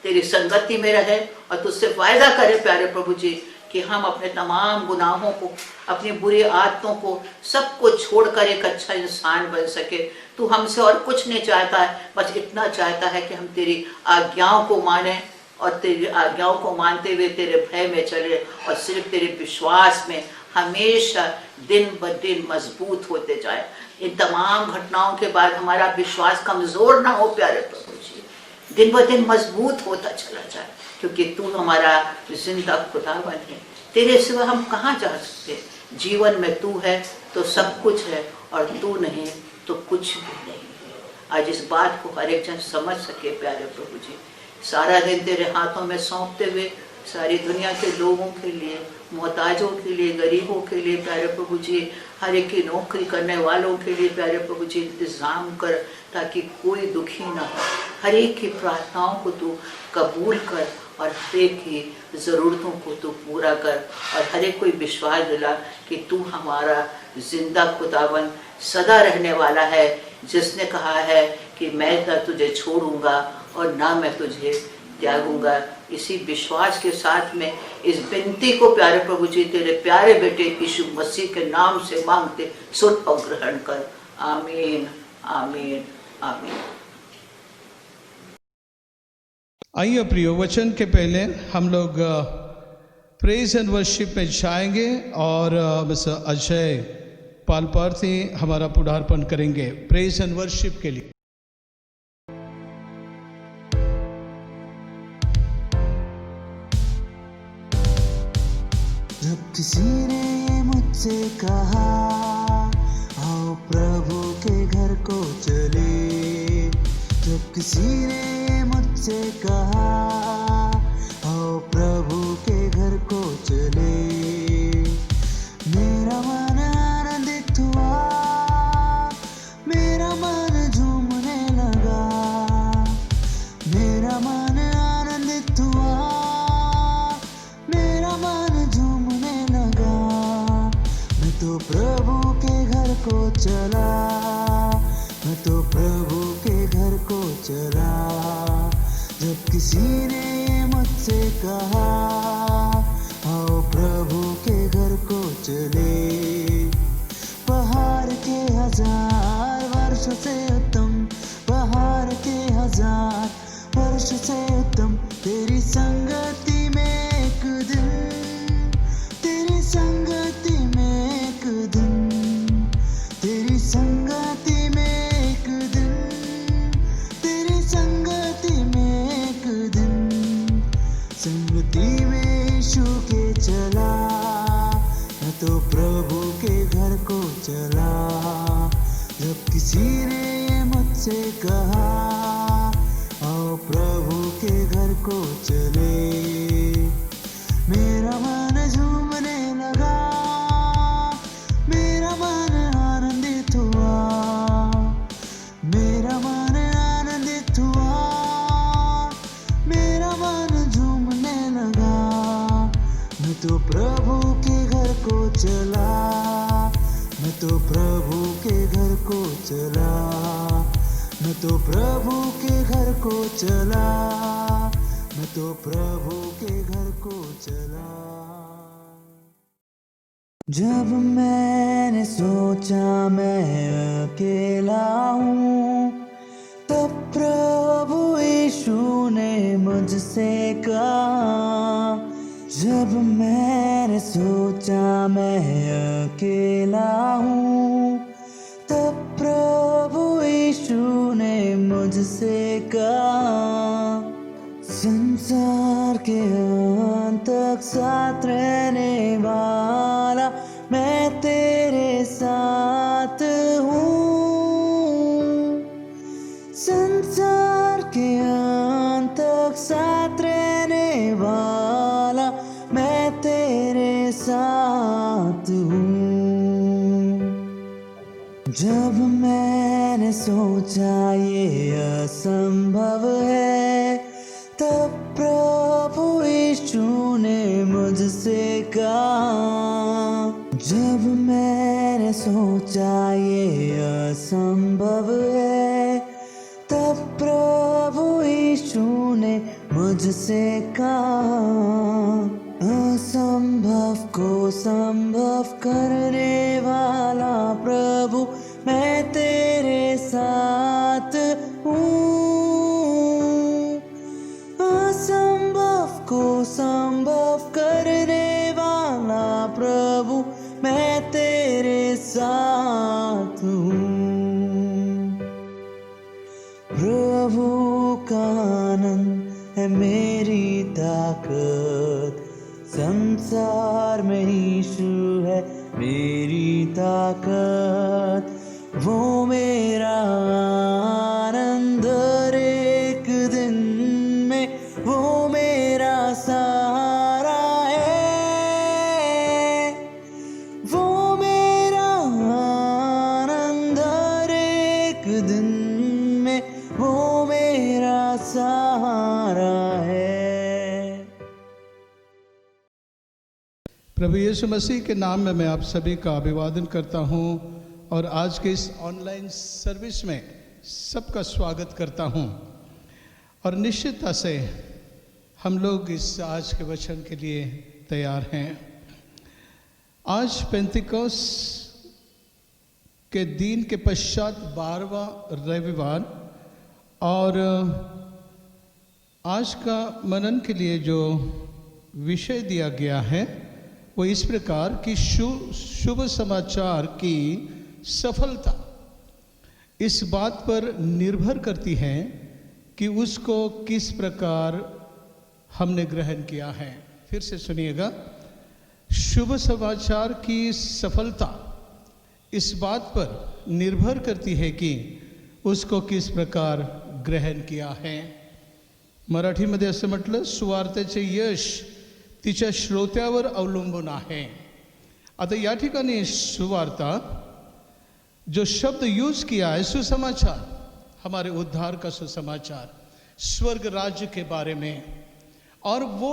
तेरी संगति में रहे और तुझसे वायदा करे प्यारे प्रभु जी कि हम अपने तमाम गुनाहों को, अपनी बुरी आदतों को, सबको छोड़कर एक अच्छा इंसान बन सके। तू हमसे और कुछ नहीं चाहता है, बस इतना चाहता है कि हम तेरी आज्ञाओं को माने और तेरी आज्ञाओं को मानते हुए तेरे भय में चले और सिर्फ तेरे विश्वास में हमेशा दिन ब दिन मजबूत होते जाए। इन तमाम घटनाओं के बाद हमारा विश्वास कमजोर ना हो प्यारे प्रभु जी, दिन ब दिन मजबूत होता चला जाए, क्योंकि तू हमारा जिंदा खुदावन है। तेरे सिवा हम कहाँ जा सकते? जीवन में तू है तो सब कुछ है और तू नहीं तो कुछ भी नहीं है। आज इस बात को हर एक जन समझ सके प्यारे प्रभु जी। सारा दिन तेरे हाथों में सौंपते हुए सारी दुनिया के लोगों के लिए, मोहताजों के लिए, गरीबों के लिए प्यारे प्रभु जी, हर एक की नौकरी करने वालों के लिए प्यारे प्रभु जी इंतज़ाम कर, ताकि कोई दुखी ना हो। हर एक की प्रार्थनाओं को तू कबूल कर और हर एक की ज़रूरतों को तू पूरा कर और हर एक को विश्वास दिला कि तू हमारा जिंदा खुदावन सदा रहने वाला है, जिसने कहा है कि मैं ना तुझे छोड़ूंगा और ना मैं तुझे त्यागूंगा। इसी विश्वास के साथ में इस विनती को प्यारे प्रभु जी तेरे प्यारे बेटे यीशु मसीह के नाम से मांगते, सुन और ग्रहण कर। आमीन, आमीन, आमीन।
आइए प्रियो, वचन के पहले हम लोग प्रेज एंड वर्शिप में जाएंगे और मिस्टर अजय पालपार्थी हमारा पुढारपण करेंगे प्रेज एंड वर्शिप के लिए।
जब किसी ने मुझसे कहा आओ प्रभु के घर को चले, जब किसी ने मुझसे कहा आओ प्रभु के घर को चले, मेरा मन आनंदित हुआ, मेरा मन झूमने लगा, मेरा मन आनंदित हुआ, मेरा मन झूमने लगा। मैं तो प्रभु के घर को चला, मैं तो प्रभु के घर को चला, जब किसी ने मुझसे कहा आओ प्रभु के घर को चले। पहाड़ के 1000 वर्ष से उत्तम, पहाड़ के 1000 वर्ष से उत्तम, तेरी संगति में एक दिन, तेरी संगति में एक दिन, तेरी संगति में एक दिन, तेरी संगति में एक दिन, संगति में यीशु के चला, मैं तो प्रभु के घर को चला, जब किसी ने मुझसे कहा आओ प्रभु के घर को चले, मेरा मन झूमने लगा, मेरा मन आनंदित हुआ, मेरा मन आनंदित हुआ, मेरा मन झूमने लगा। मैं तो प्रभु के घर को चला, मैं तो प्रभु के घर को चला, मैं तो प्रभु के घर को चला, मैं तो प्रभु के घर को चला। जब मैंने सोचा मैं अकेला हूँ, तब प्रभु यीशु ने मुझसे कहा, जब मैंने सोचा मैं अकेला हूँ, तब प्रभु यीशु ने मुझसे कहा, संसार के अंत तक साथ रहने वाला मैं तेरे साथ हूँ, संसार के अंत तक साथ रहने वाला मैं तेरे साथ हूँ। जब मैंने सोचा ये असंभव है, तब प्रभु यीशु ने मुझसे कहा, जब मैंने सोचा ये असंभव है, तब प्रभु यीशु ने मुझसे कहा, असंभव को संभव करने वाला प्रभु मैं तेरे साथ हूँ। असंभव को संभव करने वाला प्रभु मैं तेरे साथ हूँ। प्रभु का आनंद है मेरी ताकत, संसार में यीशु है मेरी ताकत। वो मेरा आनंद हर एक दिन में, वो मेरा सहारा है। वो मेरा आनंद हर एक दिन में, वो मेरा सहारा है।
प्रभु यीशु मसीह के नाम में मैं आप सभी का अभिवादन करता हूं और आज के इस ऑनलाइन सर्विस में सबका स्वागत करता हूं। और निश्चितता से हम लोग इस आज के वचन के लिए तैयार हैं। आज पेंतिकोस्त के दिन के पश्चात 12वां रविवार और आज का मनन के लिए जो विषय दिया गया है वो इस प्रकार कि शुभ समाचार की सफलता इस बात पर निर्भर करती है कि उसको किस प्रकार हमने ग्रहण किया है। फिर से सुनिएगा, शुभ समाचार की सफलता इस बात पर निर्भर करती है कि उसको किस प्रकार ग्रहण किया है। मराठीमध्ये असं म्हटलं, सुवार्तेचे यश तिच्या श्रोत्यावर अवलंबून आहे। आता या ठिकाणी सुवार्ता जो शब्द यूज किया है, सुसमाचार, हमारे उद्धार का सुसमाचार, स्वर्ग राज्य के बारे में, और वो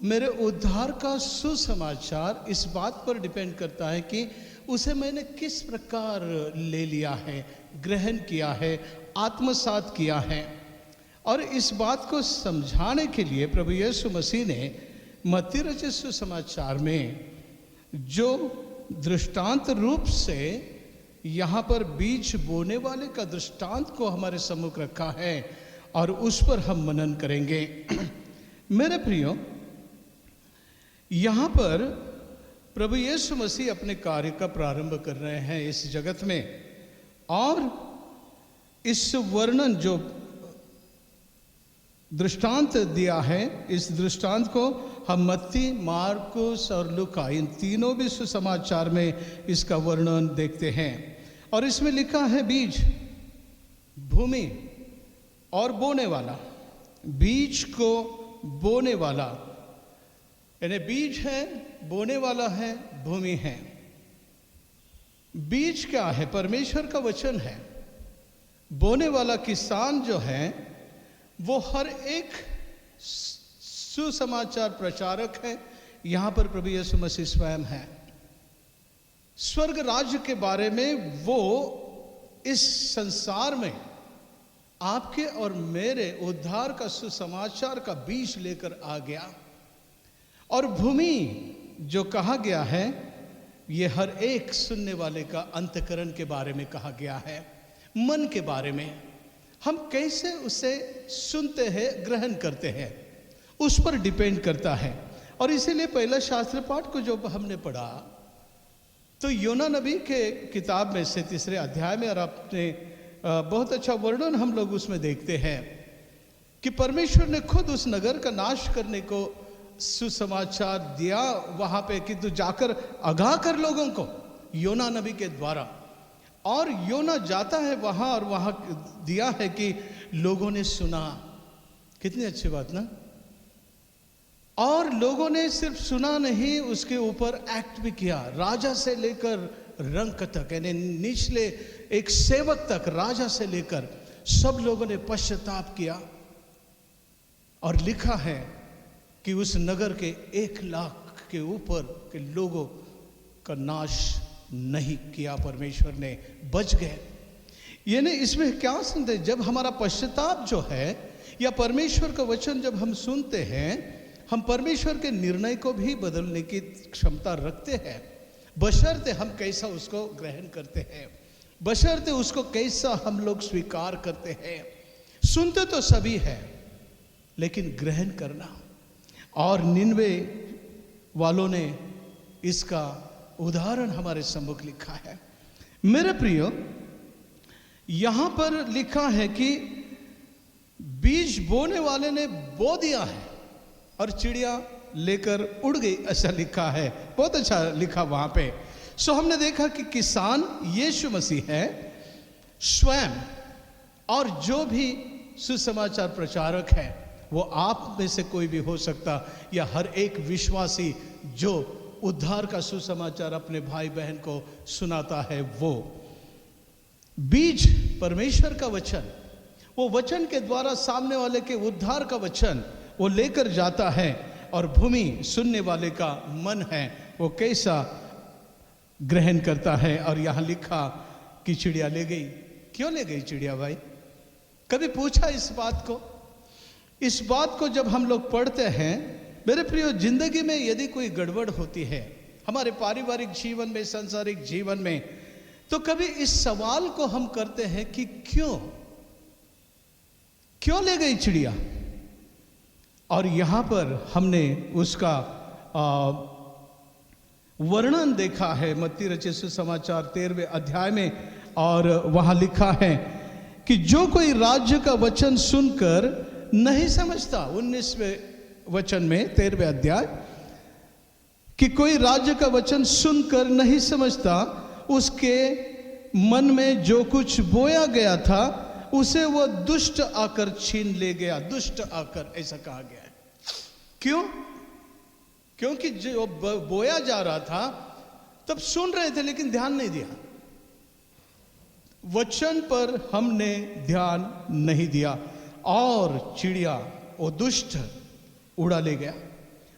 मेरे उद्धार का सुसमाचार इस बात पर डिपेंड करता है कि उसे मैंने किस प्रकार ले लिया है, ग्रहण किया है, आत्मसात किया है। और इस बात को समझाने के लिए प्रभु यीशु मसीह ने मत्ती रचित सुसमाचार में जो दृष्टांत रूप से यहाँ पर बीज बोने वाले का दृष्टांत को हमारे सम्मुख रखा है और उस पर हम मनन करेंगे। मेरे प्रियो, यहाँ पर प्रभु यीशु मसीह अपने कार्य का प्रारंभ कर रहे हैं इस जगत में, और इस वर्णन जो दृष्टांत दिया है, इस दृष्टांत को हम मत्ती, मार्कुस और लूका, इन तीनों भी सुसमाचार में इसका वर्णन देखते हैं। और इसमें लिखा है बीज, भूमि और बोने वाला। बीज को बोने वाला, यानी बीज है, बोने वाला है, भूमि है। बीज क्या है? परमेश्वर का वचन है। बोने वाला किसान जो है वो हर एक सुसमाचार प्रचारक है। यहाँ पर प्रभु यीशु मसीह स्वयं है। स्वर्ग राज्य के बारे में वो इस संसार में आपके और मेरे उद्धार का सुसमाचार का बीज लेकर आ गया। और भूमि जो कहा गया है, ये हर एक सुनने वाले का अंतकरण के बारे में कहा गया है, मन के बारे में। हम कैसे उसे सुनते हैं, ग्रहण करते हैं, उस पर डिपेंड करता है। और इसीलिए पहला शास्त्र पाठ को जो हमने पढ़ा तो योना नबी के किताब में से 3 अध्याय में, और आपने बहुत अच्छा वर्णन हम लोग उसमें देखते हैं कि परमेश्वर ने खुद उस नगर का नाश करने को सुसमाचार दिया वहां पे कि तू जाकर आगाह कर लोगों को, योना नबी के द्वारा। और योना जाता है वहां और वहां दिया है कि लोगों ने सुना। कितनी अच्छी बात ना। और लोगों ने सिर्फ सुना नहीं, उसके ऊपर एक्ट भी किया। राजा से लेकर रंक तक, यानी निचले एक सेवक तक, राजा से लेकर सब लोगों ने पश्चाताप किया। और लिखा है कि उस नगर के 1 लाख के ऊपर के लोगों का नाश नहीं किया परमेश्वर ने, बच गए। यानी इसमें क्या सुनते, जब हमारा पश्चाताप जो है या परमेश्वर का वचन जब हम सुनते हैं हम परमेश्वर के निर्णय को भी बदलने की क्षमता रखते हैं, बशर्ते हम कैसा उसको ग्रहण करते हैं, बशर्ते उसको कैसा हम लोग स्वीकार करते हैं। सुनते तो सभी हैं, लेकिन ग्रहण करना। और निनवे वालों ने इसका उदाहरण हमारे सम्मुख लिखा है। मेरे प्रियो, यहां पर लिखा है कि बीज बोने वाले ने बो दिया है और चिड़िया लेकर उड़ गई, ऐसा लिखा है। बहुत अच्छा लिखा वहां पे। सो हमने देखा कि किसान यीशु मसीह है स्वयं, और जो भी सुसमाचार प्रचारक है वो आप में से कोई भी हो सकता, या हर एक विश्वासी जो उद्धार का सुसमाचार अपने भाई बहन को सुनाता है। वो बीज परमेश्वर का वचन, वो वचन के द्वारा सामने वाले के उद्धार का वचन वो लेकर जाता है, और भूमि सुनने वाले का मन है वो कैसा ग्रहण करता है। और यहां लिखा कि चिड़िया ले गई। क्यों ले गई चिड़िया भाई? कभी पूछा इस बात को? इस बात को जब हम लोग पढ़ते हैं, मेरे प्रियो, जिंदगी में यदि कोई गड़बड़ होती है हमारे पारिवारिक जीवन में, सांसारिक जीवन में, तो कभी इस सवाल को हम करते हैं कि क्यों ले गई चिड़िया। और यहां पर हमने उसका वर्णन देखा है मत्ती रचित सुसमाचार 13वें अध्याय में, और वहां लिखा है कि जो कोई राज्य का वचन सुनकर नहीं समझता, 19वें वचन में 13वें अध्याय, कि कोई राज्य का वचन सुनकर नहीं समझता, उसके मन में जो कुछ बोया गया था उसे वो दुष्ट आकर छीन ले गया। दुष्ट आकर ऐसा कहा गया है। क्यों? क्योंकि जो बोया जा रहा था तब सुन रहे थे लेकिन ध्यान नहीं दिया, वचन पर हमने ध्यान नहीं दिया, और चिड़िया वो दुष्ट उड़ा ले गया।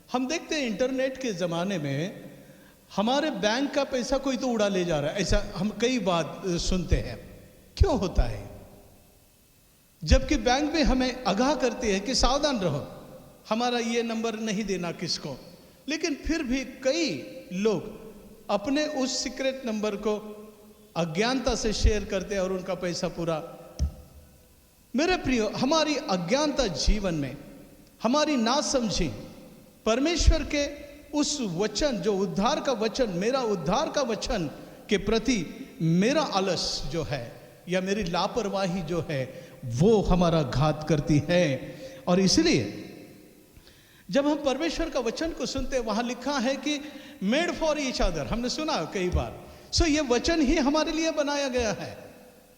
हम देखते हैं इंटरनेट के ज़माने में हमारे बैंक का पैसा कोई तो उड़ा ले जा रहा है, ऐसा हम कई बार सुनते हैं। क्यों होता है? जबकि बैंक भी हमें आगाह करती है कि सावधान रहो, हमारा ये नंबर नहीं देना किसको, लेकिन फिर भी कई लोग अपने उस सीक्रेट नंबर को अज्ञानता से शेयर करते हैं और उनका पैसा पूरा। मेरे प्रियो, हमारी अज्ञानता जीवन में, हमारी नासमझी परमेश्वर के उस वचन, जो उद्धार का वचन, मेरा उद्धार का वचन के प्रति मेरा आलस जो है या मेरी लापरवाही जो है वो हमारा घात करती है। और इसलिए जब हम परमेश्वर का वचन को सुनते हैं, वहां लिखा है कि मेड फॉर ईच अदर, हमने सुना कई बार। सो ये वचन ही हमारे लिए बनाया गया है,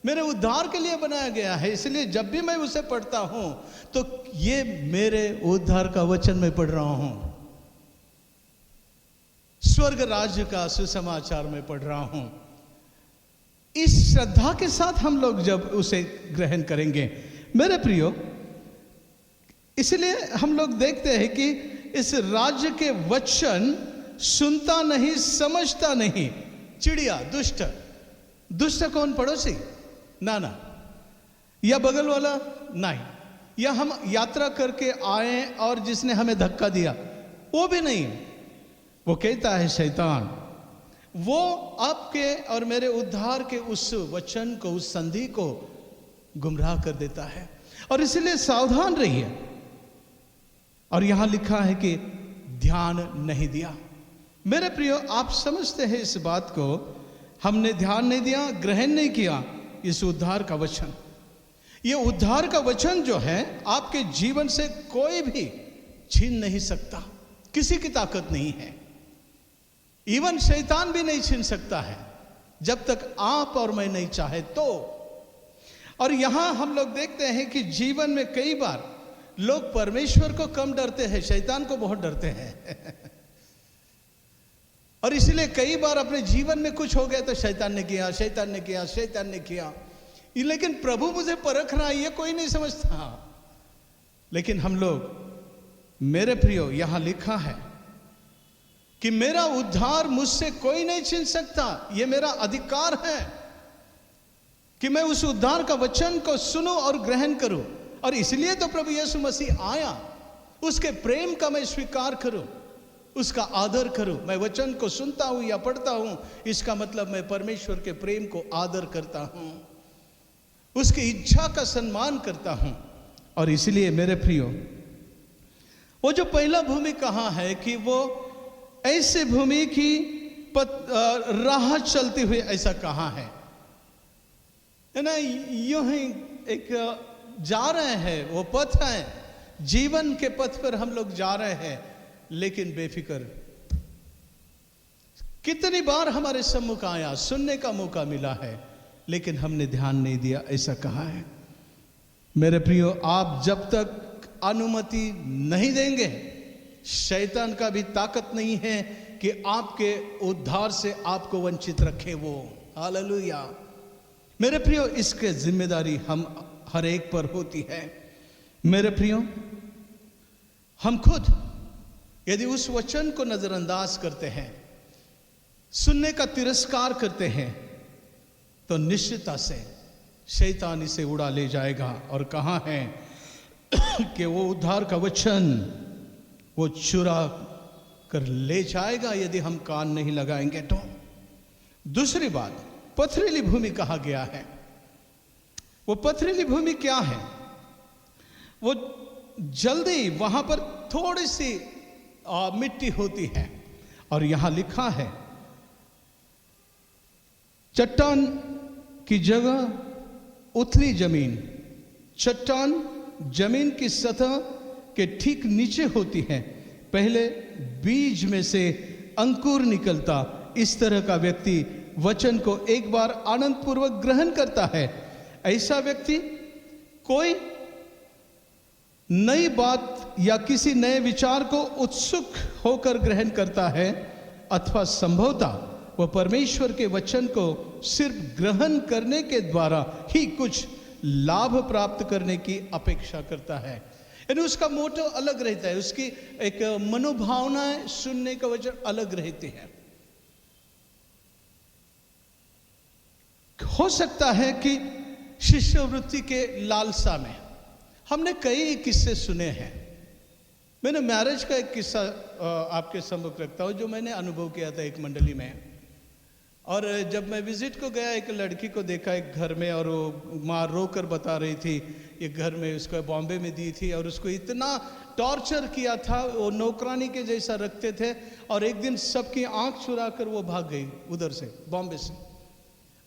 मेरे उद्धार के लिए बनाया गया है। इसलिए जब भी मैं उसे पढ़ता हूं तो ये मेरे उद्धार का वचन मैं पढ़ रहा हूं, स्वर्ग राज्य का सुसमाचार में पढ़ रहा हूं। इस श्रद्धा के साथ हम लोग जब उसे ग्रहण करेंगे, मेरे प्रियो, इसलिए हम लोग देखते हैं कि इस राज्य के वचन सुनता नहीं, समझता नहीं। चिड़िया, दुष्ट। दुष्ट कौन? पड़ोसी? ना, या बगल वाला? नहीं। या हम यात्रा करके आए और जिसने हमें धक्का दिया, वो भी नहीं। वो कहता है शैतान। वो आपके और मेरे उद्धार के उस वचन को, उस संधि को गुमराह कर देता है, और इसलिए सावधान रहिए। और यहां लिखा है कि ध्यान नहीं दिया। मेरे प्रियो, आप समझते हैं इस बात को, हमने ध्यान नहीं दिया, ग्रहण नहीं किया इस उद्धार का वचन। ये उद्धार का वचन जो है आपके जीवन से कोई भी छीन नहीं सकता, किसी की ताकत नहीं है, इवन शैतान भी नहीं छीन सकता है, जब तक आप और मैं नहीं चाहे तो। और यहां हम लोग देखते हैं कि जीवन में कई बार लोग परमेश्वर को कम डरते हैं, शैतान को बहुत डरते हैं। और इसलिए कई बार अपने जीवन में कुछ हो गया तो शैतान ने किया, शैतान ने किया, शैतान ने किया। लेकिन प्रभु मुझे परख रहा है, ये कोई नहीं समझता। लेकिन हम लोग, मेरे प्रियो, यहां लिखा है कि मेरा उद्धार मुझसे कोई नहीं छीन सकता, ये मेरा अधिकार है कि मैं उस उद्धार का वचन को सुनूं और ग्रहण करूं। और इसलिए तो प्रभु यीशु मसीह आया उसके प्रेम का मैं स्वीकार करूं, उसका आदर करूं। मैं वचन को सुनता हूं या पढ़ता हूं, इसका मतलब मैं परमेश्वर के प्रेम को आदर करता हूं, उसकी इच्छा का सम्मान करता हूं। और इसलिए मेरे प्रियो, वो जो पहला भूमि कहा है कि वो ऐसे भूमि की राह चलती हुई, ऐसा कहा है ना, यूं ही एक जा रहे हैं, वो पथ है, जीवन के पथ पर हम लोग जा रहे हैं, लेकिन बेफिक्र। कितनी बार हमारे सम्मुख आया, सुनने का मौका मिला है, लेकिन हमने ध्यान नहीं दिया, ऐसा कहा है। मेरे प्रियो, आप जब तक अनुमति नहीं देंगे, शैतान का भी ताकत नहीं है कि आपके उद्धार से आपको वंचित रखे वो। हालेलुया। मेरे प्रियो, इसके जिम्मेदारी हम हर एक पर होती है। मेरे प्रियो, हम खुद यदि उस वचन को नजरअंदाज करते हैं, सुनने का तिरस्कार करते हैं, तो निश्चितता से शैतान इसे उड़ा ले जाएगा। और कहा है कि वो उद्धार का वचन वो चुरा कर ले जाएगा यदि हम कान नहीं लगाएंगे तो। दूसरी बात, पथरीली भूमि कहा गया है। वो पथरीली भूमि क्या है? वो जल्दी वहां पर थोड़ी सी मिट्टी होती है, और यहां लिखा है चट्टान की जगह उथली जमीन। चट्टान जमीन की सतह के ठीक नीचे होती है। पहले बीज में से अंकुर निकलता, इस तरह का व्यक्ति वचन को एक बार आनंद पूर्वक ग्रहण करता है। ऐसा व्यक्ति कोई नई बात या किसी नए विचार को उत्सुक होकर ग्रहण करता है, अथवा संभवतः वह परमेश्वर के वचन को सिर्फ ग्रहण करने के द्वारा ही कुछ लाभ प्राप्त करने की अपेक्षा करता है। यानी उसका मोटो अलग रहता है, उसकी एक मनोभावनाएं सुनने का वचन अलग रहती है। हो सकता है कि शिष्यवृत्ति के लालसा में हमने कई किस्से सुने हैं। मैंने मैरिज का एक किस्सा आपके सम्मुख रखता हूं, जो मैंने अनुभव किया था एक मंडली में। और जब मैं विजिट को गया, एक लड़की को देखा एक घर में, और वो माँ रोकर बता रही थी ये घर में उसको बॉम्बे में दी थी, और उसको इतना टॉर्चर किया था, वो नौकरानी के जैसा रखते थे। और एक दिन सबकी आंख चुरा कर वो भाग गई उधर से, बॉम्बे से,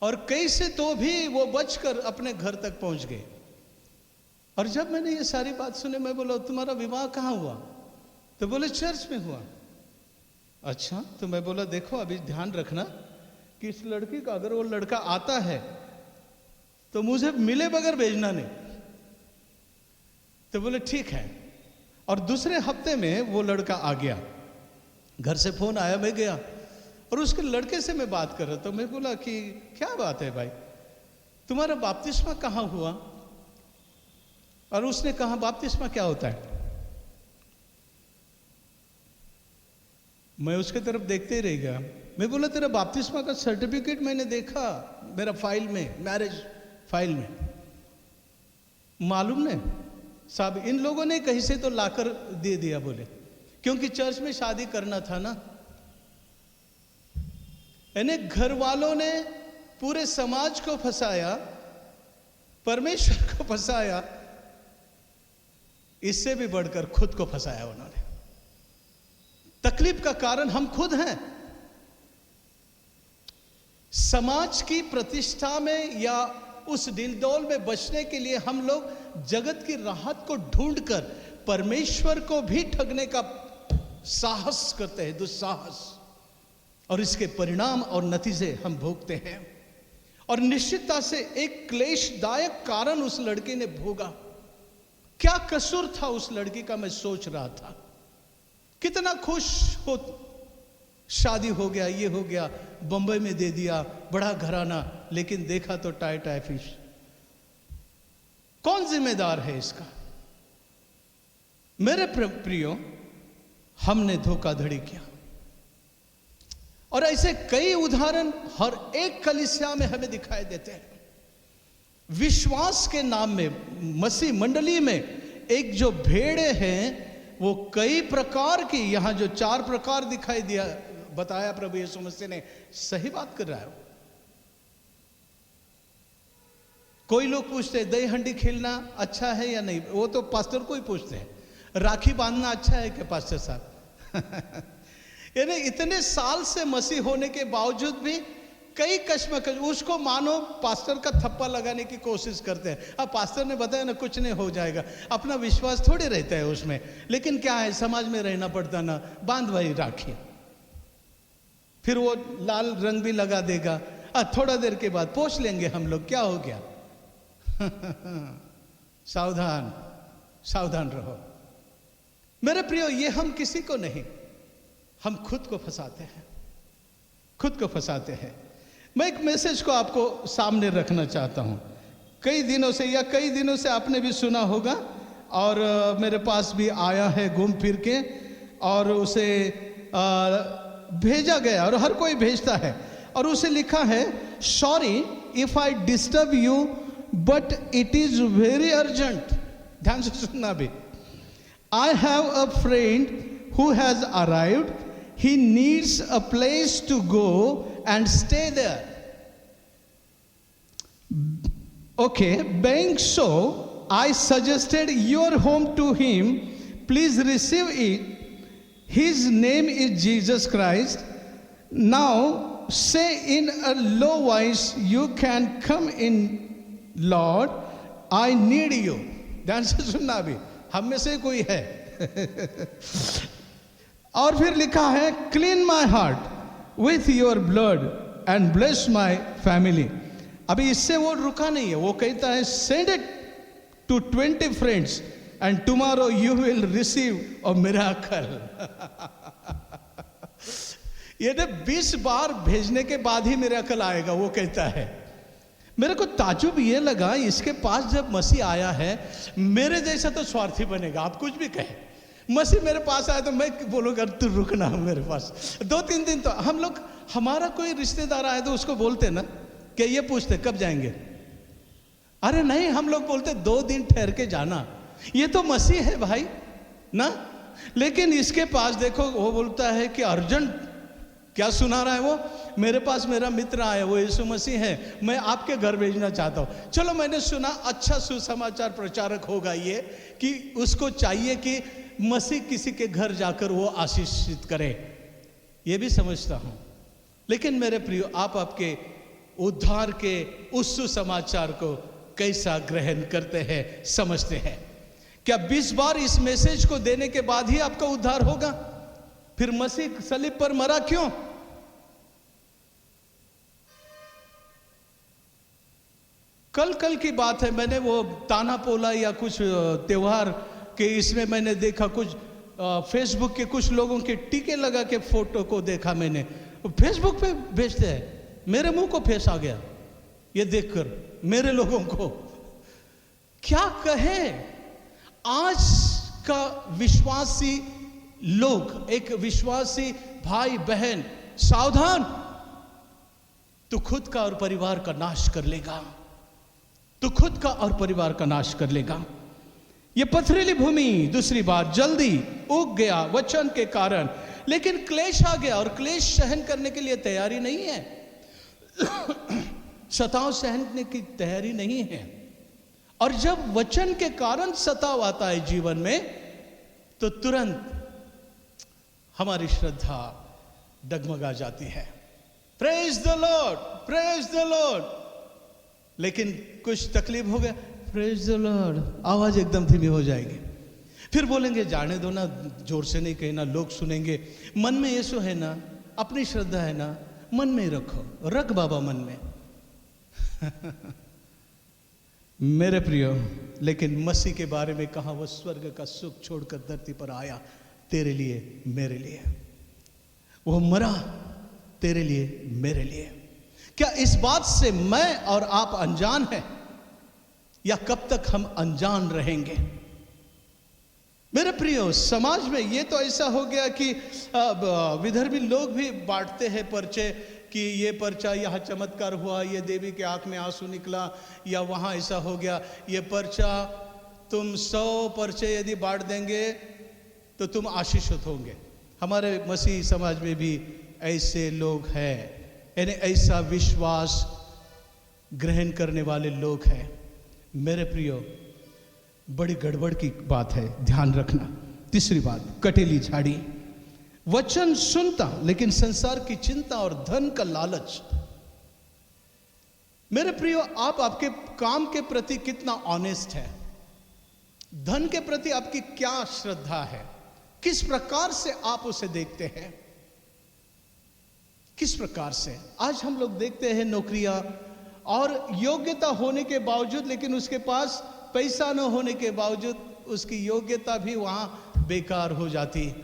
और कैसे तो भी वो बचकर अपने घर तक पहुंच गए। और जब मैंने ये सारी बात सुनी, मैं बोला तुम्हारा विवाह कहाँ हुआ? तो बोले चर्च में हुआ। अच्छा, तो मैं बोला देखो अभी ध्यान रखना कि इस लड़की का अगर वो लड़का आता है तो मुझे मिले बगैर भेजना नहीं। तो बोले ठीक है। और दूसरे हफ्ते में वो लड़का आ गया, घर से फोन आया, मैं गया, और उसके लड़के से मैं बात कर रहा था। मैं बोला कि क्या बात है भाई, तुम्हारा बपतिस्मा कहाँ हुआ? और उसने कहा बपतिस्मा क्या होता है? मैं उसके तरफ देखते ही रह गया। मैं बोला तेरा बपतिस्मा का सर्टिफिकेट मैंने देखा मेरा फाइल में, मैरिज फाइल में। मालूम नहीं साहब, इन लोगों ने कहीं से तो लाकर दे दिया, बोले क्योंकि चर्च में शादी करना था ना। यानी घर वालों ने पूरे समाज को फंसाया, परमेश्वर को फंसाया, इससे भी बढ़कर खुद को फंसाया उन्होंने। तकलीफ का कारण हम खुद हैं। समाज की प्रतिष्ठा में या उस डिलडोल में बचने के लिए हम लोग जगत की राहत को ढूंढकर परमेश्वर को भी ठगने का साहस करते हैं, दुस्साहस, और इसके परिणाम और नतीजे हम भोगते हैं। और निश्चितता से एक क्लेशदायक कारण उस लड़के ने भोगा। क्या कसूर था उस लड़की का, मैं सोच रहा था। कितना खुश हो, शादी हो गया, ये हो गया, बंबई में दे दिया, बड़ा घराना, लेकिन देखा तो टाई टाई फिश। कौन जिम्मेदार है इसका? मेरे प्रियो, हमने धोखाधड़ी किया। और ऐसे कई उदाहरण हर एक कलीसिया में हमें दिखाई देते हैं। विश्वास के नाम में मसीह मंडली में एक जो भेड़े हैं वो कई प्रकार की, यहां जो 4 प्रकार दिखाई दिया बताया प्रभु यीशु मसीह ने, सही बात कर रहा है। कोई लोग पूछते हैं दही हंडी खेलना अच्छा है या नहीं, वो तो पास्टर को ही पूछते हैं। राखी बांधना अच्छा है क्या पास्टर साहब? यानी इतने साल से मसीह होने के बावजूद भी कई कश्मकश, उसको मानो पास्टर का थप्पा लगाने की कोशिश करते हैं। अब पास्टर ने बताया ना कुछ नहीं हो जाएगा, अपना विश्वास थोड़े रहता है उसमें, लेकिन क्या है समाज में रहना पड़ता ना, बांध भाई राखी, फिर वो लाल रंग भी लगा देगा, थोड़ा देर के बाद पोंछ लेंगे हम लोग, क्या हो गया? सावधान सावधान रहो मेरे प्रियो। ये हम किसी को नहीं, हम खुद को फंसाते हैं, खुद को फंसाते हैं। मैं एक मैसेज को आपको सामने रखना चाहता हूं। कई दिनों से आपने भी सुना होगा और मेरे पास भी आया है घूम फिर के, और उसे भेजा गया, और हर कोई भेजता है, और उसे लिखा है, sorry if I disturb you but it is very urgent. ध्यान से सुनना भी। I have a friend who has arrived, he needs a place to go and stay there. Okay, being so, I suggested your home to him. Please receive it. His name is Jesus Christ. Now say in a low voice, you can come in, Lord, I need you. ध्यान से सुनना भी, हम में से कोई है। और फिर लिखा है, clean my heart with your blood and bless my family. अभी इससे वो रुका नहीं है, वो कहता है send it to 20 friends and tomorrow you will receive a miracle. ये 20 बार भेजने के बाद ही मिरेकल आएगा, वो कहता है। मेरे को ताजुब ये लगा, इसके पास जब मसीह आया है, मेरे जैसा तो स्वार्थी बनेगा, आप कुछ भी कहें। मसीह मेरे पास आया तो मैं बोलूँगा तू रुकना मेरे पास 2-3 दिन। तो हम लोग, हमारा कोई रिश्तेदार आए तो उसको बोलते ना, कि ये पूछते कब जाएंगे, अरे नहीं, हम लोग बोलते 2 दिन ठहर के जाना। ये तो मसीह है भाई ना। लेकिन इसके पास देखो, वो बोलता है कि अर्जेंट। क्या सुना रहा है वो? मेरे पास मेरा मित्र आया, वो यीशु मसीह है, मैं आपके घर भेजना चाहता हूँ। चलो, मैंने सुना अच्छा सुसमाचार प्रचारक होगा ये, कि उसको चाहिए कि मसीह किसी के घर जाकर वो आशीषित करे, ये भी समझता हूं। लेकिन मेरे प्रियो, आप आपके उद्धार के उस सुसमाचार को कैसा ग्रहण करते हैं, समझते हैं? क्या 20 बार इस मैसेज को देने के बाद ही आपका उद्धार होगा? फिर मसीह सलीब पर मरा क्यों? कल की बात है, मैंने वो ताना पोला या कुछ त्योहार कि इसमें मैंने देखा कुछ फेसबुक के कुछ लोगों के टीके लगा के फोटो को देखा मैंने, फेसबुक पे भेजते हैं। मेरे मुंह को फेस आ गया ये देखकर, मेरे लोगों को क्या कहे। आज का विश्वासी लोग, एक विश्वासी भाई बहन, सावधान, तू खुद का और परिवार का नाश कर लेगा, तू खुद का और परिवार का नाश कर लेगा। ये पथरीली भूमि, दूसरी बात, जल्दी उग गया वचन के कारण, लेकिन क्लेश आ गया, और क्लेश सहन करने के लिए तैयारी नहीं है। सताव सहन की तैयारी नहीं है। और जब वचन के कारण सताव आता है जीवन में, तो तुरंत हमारी श्रद्धा डगमगा जाती है। Praise the Lord, praise the Lord. लेकिन कुछ तकलीफ हो गया, प्रेज द लॉर्ड, आवाज एकदम धीमी हो जाएगी। फिर बोलेंगे जाने दो ना, जोर से नहीं कहना, लोग सुनेंगे। मन में यीशु है ना, अपनी श्रद्धा है ना, मन में रखो, रख बाबा मन में। मेरे प्रियो, लेकिन मसीह के बारे में कहा, वो स्वर्ग का सुख छोड़कर धरती पर आया तेरे लिए, मेरे लिए। वो मरा तेरे लिए, मेरे लिए। क्या इस बात से मैं और आप अनजान हैं, या कब तक हम अनजान रहेंगे? मेरे प्रियो, समाज में ये तो ऐसा हो गया कि विधर्मी लोग भी बांटते हैं पर्चे, कि ये पर्चा यहाँ चमत्कार हुआ, ये देवी के आंख में आंसू निकला, या वहाँ ऐसा हो गया। ये पर्चा, तुम 100 पर्चे यदि बांट देंगे तो तुम आशीषित होंगे। हमारे मसीह समाज में भी ऐसे लोग हैं, यानी ऐसा विश्वास ग्रहण करने वाले लोग हैं। मेरे प्रियो, बड़ी गड़बड़ की बात है, ध्यान रखना। तीसरी बात, कटेली झाड़ी। वचन सुनता लेकिन संसार की चिंता और धन का लालच। मेरे प्रियो, आप आपके काम के प्रति कितना ऑनेस्ट है? धन के प्रति आपकी क्या श्रद्धा है? किस प्रकार से आप उसे देखते हैं? किस प्रकार से? आज हम लोग देखते हैं नौकरियां और योग्यता होने के बावजूद, लेकिन उसके पास पैसा न होने के बावजूद उसकी योग्यता भी वहां बेकार हो जाती।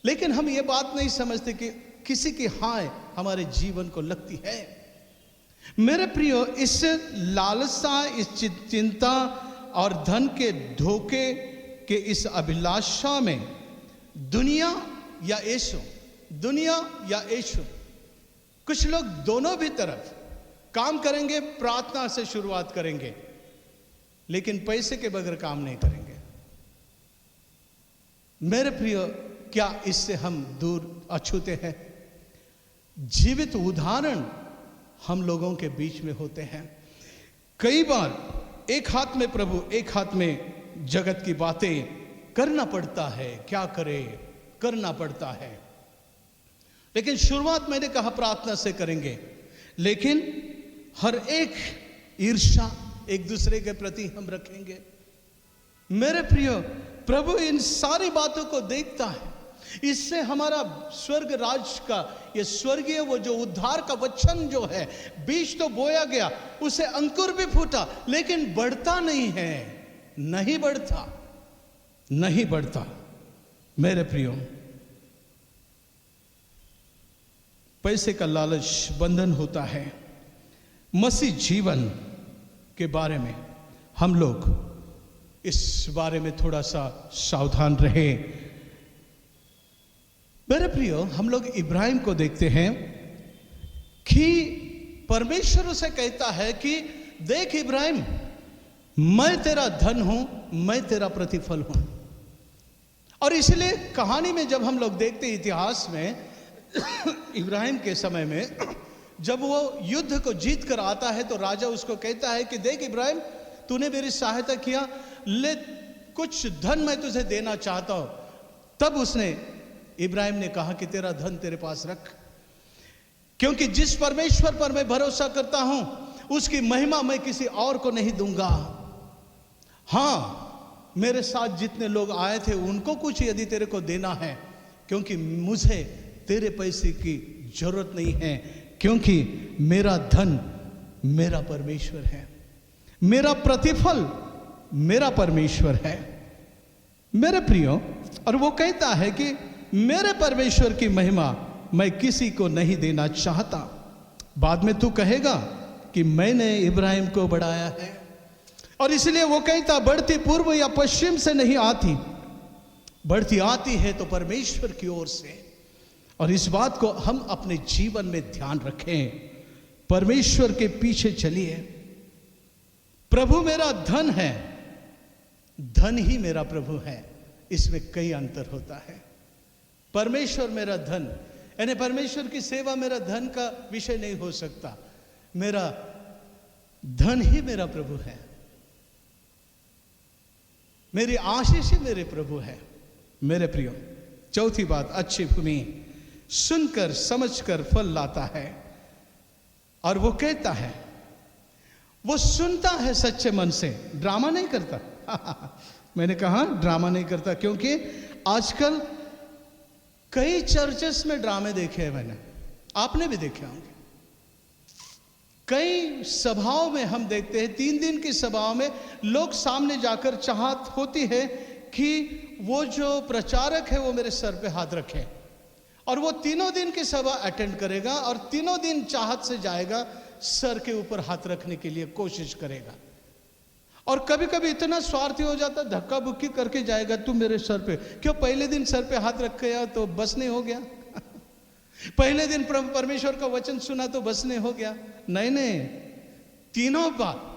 लेकिन हम ये बात नहीं समझते कि किसी की हाय हमारे जीवन को लगती है। मेरे प्रियो, इस लालसा, इस चिंता और धन के धोखे के इस अभिलाषा में दुनिया या यीशु, दुनिया या यीशु, कुछ लोग दोनों भी तरफ काम करेंगे, प्रार्थना से शुरुआत करेंगे, लेकिन पैसे के बगैर काम नहीं करेंगे। मेरे प्रियो, क्या इससे हम दूर अछूते हैं? जीवित उदाहरण हम लोगों के बीच में होते हैं। कई बार एक हाथ में प्रभु, एक हाथ में जगत की बातें करना पड़ता है। क्या करे, करना पड़ता है। लेकिन शुरुआत मैंने कहा प्रार्थना से करेंगे, लेकिन हर एक ईर्ष्या एक दूसरे के प्रति हम रखेंगे। मेरे प्रियो, प्रभु इन सारी बातों को देखता है। इससे हमारा स्वर्ग राज का ये स्वर्गीय वो जो उद्धार का वचन जो है, बीज तो बोया गया, उसे अंकुर भी फूटा, लेकिन बढ़ता नहीं है, नहीं बढ़ता, नहीं बढ़ता। मेरे प्रियो, पैसे का लालच बंधन होता है। मसीह जीवन के बारे में हम लोग इस बारे में थोड़ा सा सावधान रहे। मेरे प्रियो, हम लोग इब्राहिम को देखते हैं कि परमेश्वर उसे कहता है कि देख इब्राहिम, मैं तेरा धन हूं, मैं तेरा प्रतिफल हूं। और इसलिए कहानी में जब हम लोग देखते हैं इतिहास में इब्राहिम के समय में जब वो युद्ध को जीत कर आता है तो राजा उसको कहता है कि देख इब्राहिम, तूने मेरी सहायता किया, ले कुछ धन मैं तुझे देना चाहता हूं। तब उसने, इब्राहिम ने कहा कि तेरा धन तेरे पास रख, क्योंकि जिस परमेश्वर पर मैं भरोसा करता हूं उसकी महिमा मैं किसी और को नहीं दूंगा। हां, मेरे साथ जितने लोग आए थे उनको कुछ यदि तेरे को देना है, क्योंकि मुझे तेरे पैसे की जरूरत नहीं है, क्योंकि मेरा धन मेरा परमेश्वर है, मेरा प्रतिफल मेरा परमेश्वर है। मेरे प्रियो, और वो कहता है कि मेरे परमेश्वर की महिमा मैं किसी को नहीं देना चाहता। बाद में तू कहेगा कि मैंने इब्राहिम को बढ़ाया है, और इसलिए वो कहता बढ़ती पूर्व या पश्चिम से नहीं आती, बढ़ती आती है तो परमेश्वर की ओर से। और इस बात को हम अपने जीवन में ध्यान रखें, परमेश्वर के पीछे चलिए। प्रभु मेरा धन है, धन ही मेरा प्रभु है, इसमें कई अंतर होता है। परमेश्वर मेरा धन, यानी परमेश्वर की सेवा मेरा धन का विषय नहीं हो सकता, मेरा धन ही मेरा प्रभु है, मेरी आशीष ही मेरे प्रभु है। मेरे प्रियो, चौथी बात, अच्छी भूमि सुनकर समझकर फल लाता है। और वो कहता है, वो सुनता है सच्चे मन से, ड्रामा नहीं करता। मैंने कहा ड्रामा नहीं करता, क्योंकि आजकल कई चर्चेस में ड्रामे देखे हैं मैंने, आपने भी देखे होंगे। कई सभाओं में हम देखते हैं, 3 दिन की सभाओं में लोग सामने जाकर चाहत होती है कि वो जो प्रचारक है वो मेरे सर पे हाथ रखे, और वो 3 दिन की सभा अटेंड करेगा और 3 दिन चाहत से जाएगा, सर के ऊपर हाथ रखने के लिए कोशिश करेगा। और कभी कभी इतना स्वार्थी हो जाता, धक्का बुक्की करके जाएगा, तू मेरे सर पे क्यों, पहले दिन सर पे हाथ रख गया तो बस नहीं हो गया? पहले दिन परमेश्वर का वचन सुना तो बस नहीं हो गया? नहीं नहीं, 3 बार।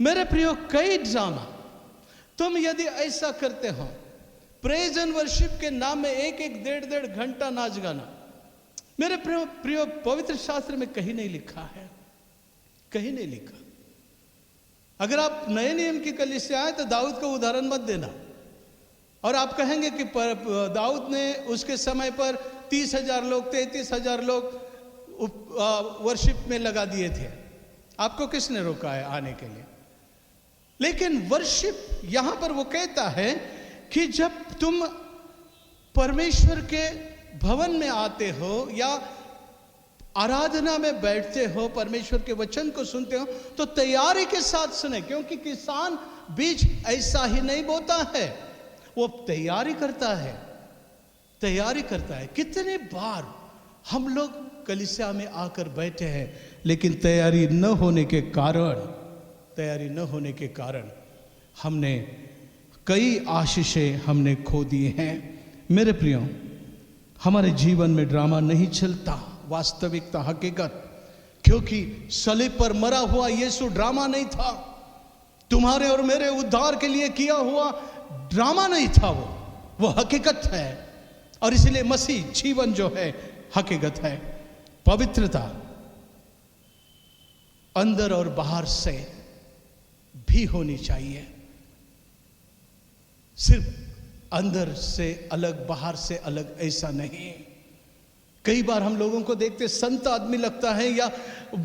मेरे प्रियो, कई ड्रामा, तुम यदि ऐसा करते हो, प्रेज एंड वर्शिप के नाम में एक एक डेढ़ घंटा नाच गाना, मेरे प्रिय पवित्र शास्त्र में कहीं नहीं लिखा है, कहीं नहीं लिखा। अगर आप नए नियम की कलीसिया आए तो दाऊद का उदाहरण मत देना, और आप कहेंगे कि दाऊद ने उसके समय पर 30,000 लोग 33,000 लोग वर्शिप में लगा दिए थे। आपको किसने रोका है आने के लिए? लेकिन वर्शिप यहां पर वो कहता है कि जब तुम परमेश्वर के भवन में आते हो या आराधना में बैठते हो, परमेश्वर के वचन को सुनते हो, तो तैयारी के साथ सुने, क्योंकि किसान बीज ऐसा ही नहीं बोता है, वो तैयारी करता है, तैयारी करता है। कितने बार हम लोग कलीसिया में आकर बैठे हैं, लेकिन तैयारी न होने के कारण हमने कई आशीषें हमने खो दिए हैं। मेरे प्रियो, हमारे जीवन में ड्रामा नहीं चलता, वास्तविकता, हकीकत, क्योंकि सलीब पर मरा हुआ यीशु ड्रामा नहीं था, तुम्हारे और मेरे उद्धार के लिए किया हुआ ड्रामा नहीं था, वो हकीकत है। और इसलिए मसीह जीवन जो है हकीकत है। पवित्रता अंदर और बाहर से भी होनी चाहिए, सिर्फ अंदर से अलग बाहर से अलग ऐसा नहीं। कई बार हम लोगों को देखते संत आदमी लगता है या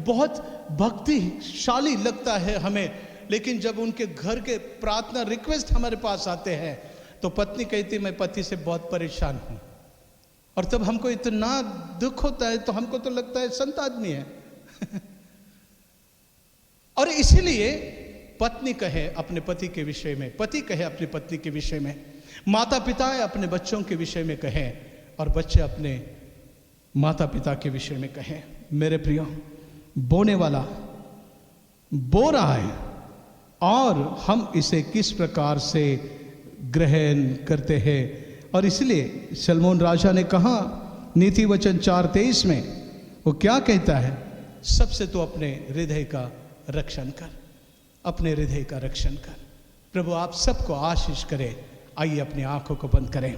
बहुत भक्तिशाली लगता है हमें, लेकिन जब उनके घर के प्रार्थना रिक्वेस्ट हमारे पास आते हैं तो पत्नी कहती मैं पति से बहुत परेशान हूं, और तब हमको इतना दुख होता है, तो हमको तो लगता है संत आदमी है। और इसीलिए पत्नी कहे अपने पति के विषय में, पति कहे अपनी पत्नी के विषय में, माता पिता अपने बच्चों के विषय में कहें, और बच्चे अपने माता पिता के विषय में कहें। मेरे प्रियो, बोने वाला बो रहा है, और हम इसे किस प्रकार से ग्रहण करते हैं। और इसलिए सलमोन राजा ने कहा नीति वचन 4:23 में, वो क्या कहता है? सबसे तो अपने हृदय का रक्षण कर, अपने हृदय का रक्षण कर। प्रभु आप सबको आशीष करे। आइए अपनी आंखों को बंद करें।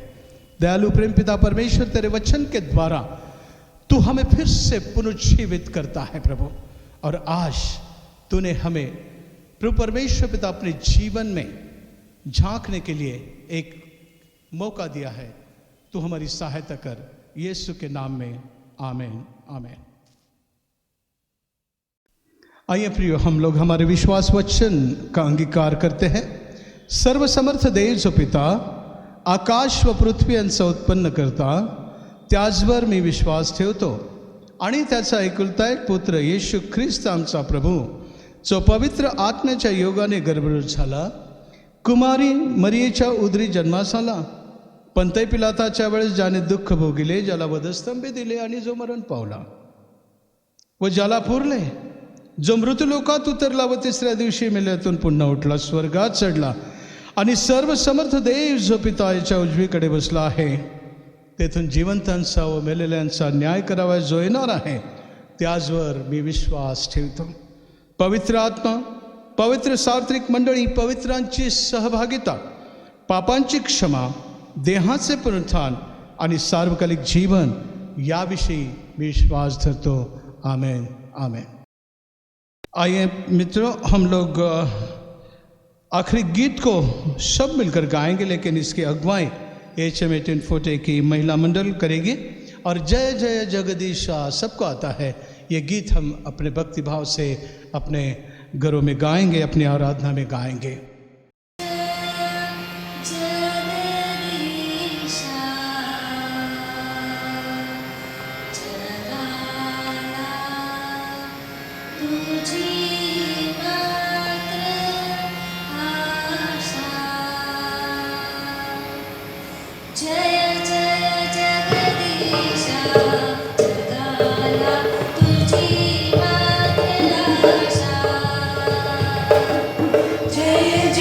दयालु प्रेम पिता परमेश्वर, तेरे वचन के द्वारा तू हमें फिर से पुनर्जीवित करता है प्रभु, और आज तूने हमें प्रभु परमेश्वर पिता अपने जीवन में झांकने के लिए एक मौका दिया है। तू हमारी सहायता कर, यीशु के नाम में, आमीन आमीन। आइए प्रियो, हम लोग हमारे विश्वास वचन का अंगीकार करते हैं। सर्वसमर्थ देव पिता, आकाश व पृथ्वी यांचा उत्पन्न करता, त्याचवर मी विश्वास ठेवतो आणि त्याचा एकुलता एक पुत्र येशू ख्रिस्त आमचा प्रभू, जो पवित्र आत्म्याच्या योगाने गर्भरूप झाला, कुमारी मरियेच्या उदरी जन्मास आला, पंतय पिलाताच्या वेळेस ज्याने दुःख भोगिले, ज्याला वधस्तंभे दिले आणि जो मरण पावला व ज्याला पुरले, जो मृतलोकात उतरला व तिसऱ्या दिवशी मेल्यातून पुन्हा उठला, स्वर्गात चढला आणि सर्व समर्थ देव जो पिता याच्या उजवीकडे बसला आहे, तेथून जिवंतांचा व मेलेल्यांचा न्याय करावा जो येणार आहे, त्याचवर मी विश्वास ठेवतो। पवित्र आत्मा, पवित्र सार्वत्रिक मंडळी, पवित्रांची सहभागिता, पापांची क्षमा, देहाचे पुनरुत्थान आणि सार्वकालिक जीवन, याविषयी मी विश्वास धरतो। आमेन आमेन। आइए मित्रों, हम लोग आखिरी गीत को सब मिलकर गाएंगे, लेकिन इसकी अगुवाई HM 1840 की महिला मंडल करेगी, और जय जय जगदीशा सबको आता है। ये गीत हम अपने भक्ति भाव से अपने घरों में गाएंगे, अपनी आराधना में गाएंगे।
जय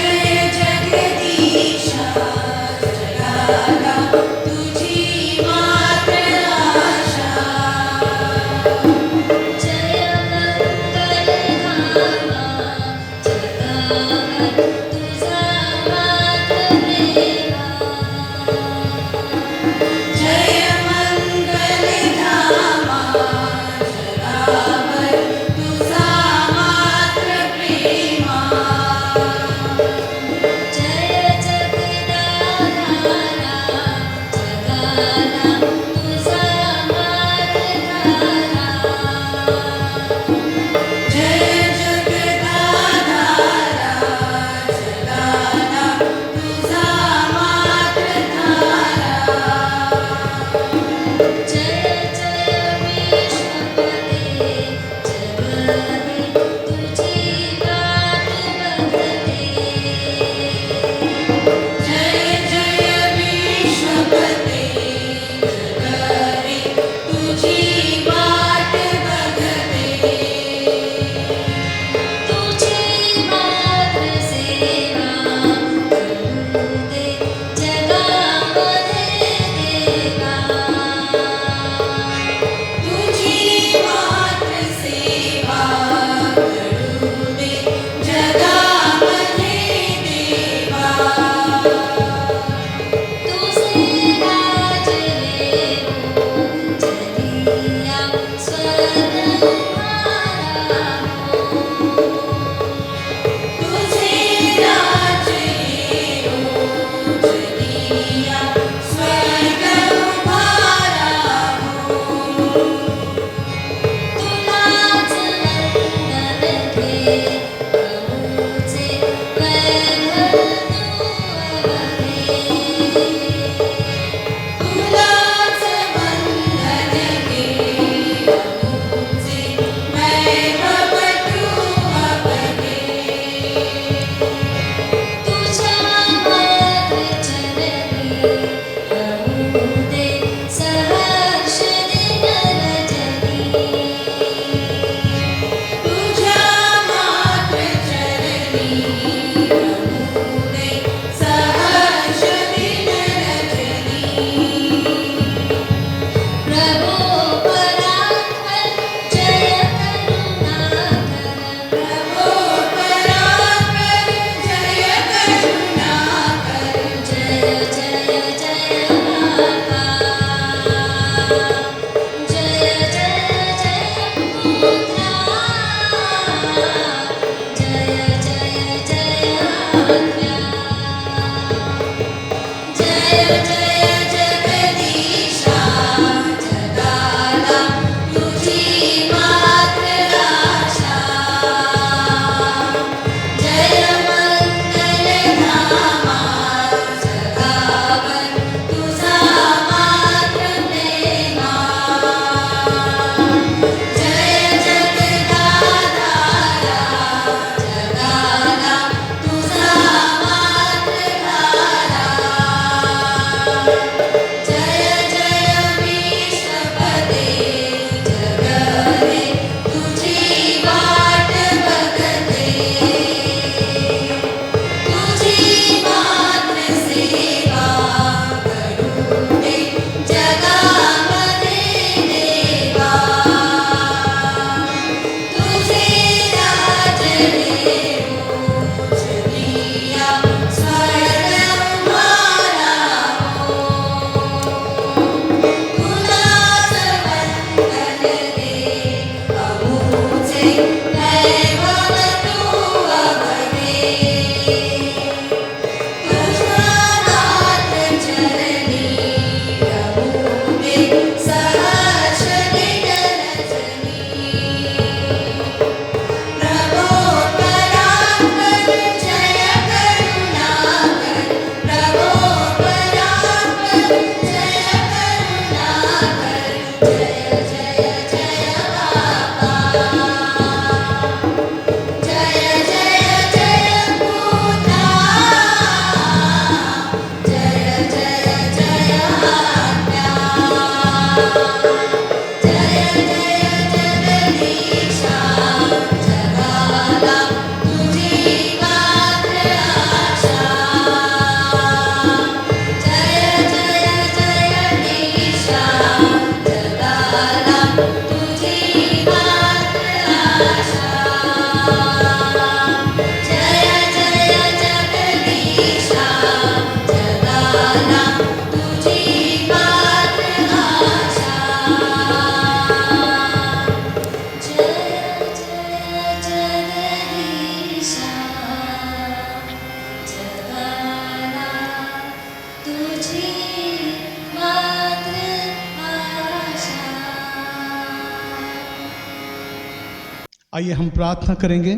आइए हम प्रार्थना करेंगे।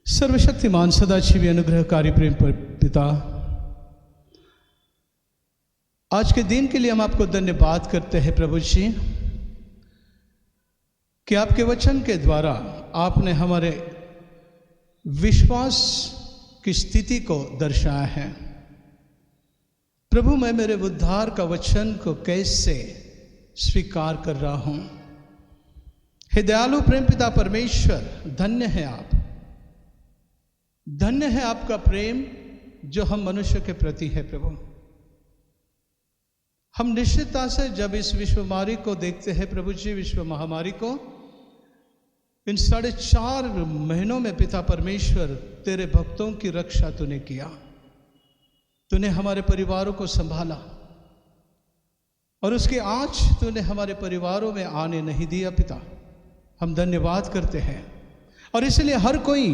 सर्वशक्तिमान सदाशिवी अनुग्रहकारी प्रेम पिता, आज के दिन के लिए हम आपको धन्यवाद करते हैं प्रभु जी, कि आपके वचन के द्वारा आपने हमारे विश्वास की स्थिति को दर्शाया है। प्रभु, मैं मेरे उद्धार का वचन को कैसे स्वीकार कर रहा हूं। हे दयालु प्रेम पिता परमेश्वर, धन्य है आप, धन्य है आपका प्रेम जो हम मनुष्य के प्रति है। प्रभु, हम निश्चितता से जब इस विश्व महामारी को देखते हैं प्रभु जी, विश्व महामारी को, इन 4.5 महीनों में पिता परमेश्वर तेरे भक्तों की रक्षा तूने किया, तूने हमारे परिवारों को संभाला और उसकी आँच तूने हमारे परिवारों में आने नहीं दिया। पिता, हम धन्यवाद करते हैं और इसलिए हर कोई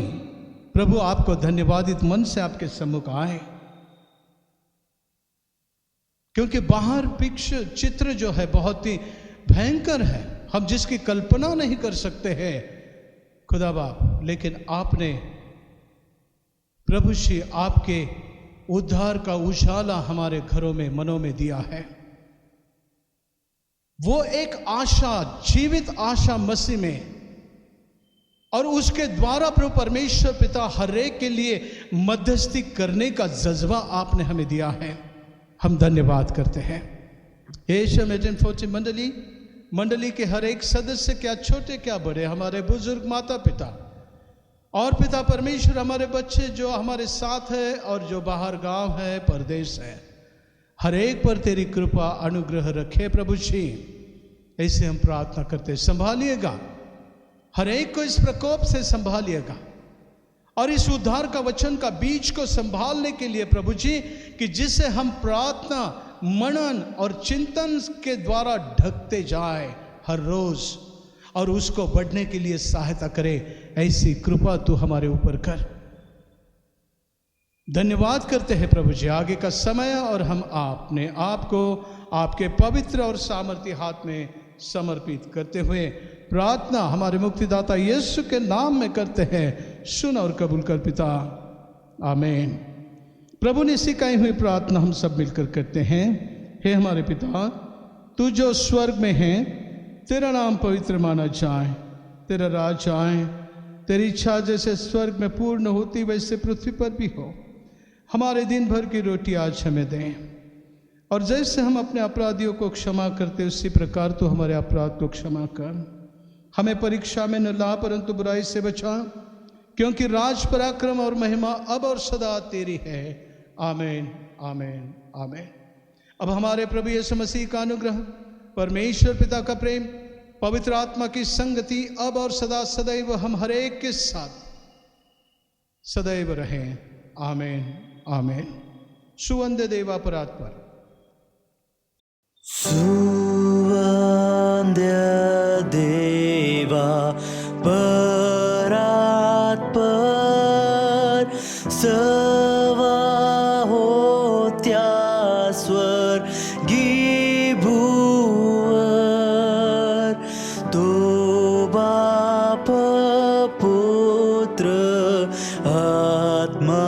प्रभु आपको धन्यवादित मन से आपके सम्मुख आए, क्योंकि बाहर पिक्चर चित्र जो है बहुत ही भयंकर है, हम जिसकी कल्पना नहीं कर सकते हैं खुदा बाप, लेकिन आपने प्रभु श्री आपके उद्धार का उजाला हमारे घरों में, मनों में दिया है। वो एक आशा, जीवित आशा मसीह में, और उसके द्वारा प्रभु परमेश्वर पिता हर एक के लिए मध्यस्थी करने का जज्बा आपने हमें दिया है। हम धन्यवाद करते हैं। एशिया मेजन फोर्टी मंडली के हर एक सदस्य, क्या छोटे क्या बड़े, हमारे बुजुर्ग माता पिता और पिता परमेश्वर, हमारे बच्चे जो हमारे साथ है और जो बाहर गांव है, परदेश है, हर एक पर तेरी कृपा अनुग्रह रखे प्रभु जी। ऐसे हम प्रार्थना करते हैं, संभालिएगा हर एक को, इस प्रकोप से संभालिएगा और इस उद्धार का वचन का बीज को संभालने के लिए प्रभु जी, कि जिसे हम प्रार्थना, मनन और चिंतन के द्वारा ढकते जाए हर रोज, और उसको बढ़ने के लिए सहायता करे। ऐसी कृपा तू हमारे ऊपर कर। धन्यवाद करते हैं प्रभु जी, आगे का समय और हम आपने आपको आपके पवित्र और सामर्थ्य हाथ में समर्पित करते हुए प्रार्थना हमारे मुक्तिदाता यीशु के नाम में करते हैं। सुन और कबूल कर पिता, आमीन। प्रभु ने सिखाई हुई प्रार्थना हम सब मिलकर करते हैं। हे हमारे पिता, तू जो स्वर्ग में है, तेरा नाम पवित्र माना जाए, तेरा राज आए, तेरी इच्छा जैसे स्वर्ग में पूर्ण होती वैसे पृथ्वी पर भी हो। हमारे दिन भर की रोटी आज हमें दें, और जैसे हम अपने अपराधियों को क्षमा करते उसी प्रकार तो हमारे अपराध को क्षमा कर। हमें परीक्षा में न ला, परंतु बुराई से बचा, क्योंकि राज, पराक्रम और महिमा अब और सदा तेरी है। आमीन, आमीन, आमीन। अब हमारे प्रभु यीशु मसीह का अनुग्रह, परमेश्वर पिता का प्रेम, पवित्र आत्मा की संगति अब और सदा सदैव हम हर एक के साथ सदैव रहें। आमीन, आमीन। सुवंद्य देवा परात पर।
सुवंद्य देवा परात पर, सवा होत्या स्वर्गी भुवर, तो बाप पुत्र आत्मा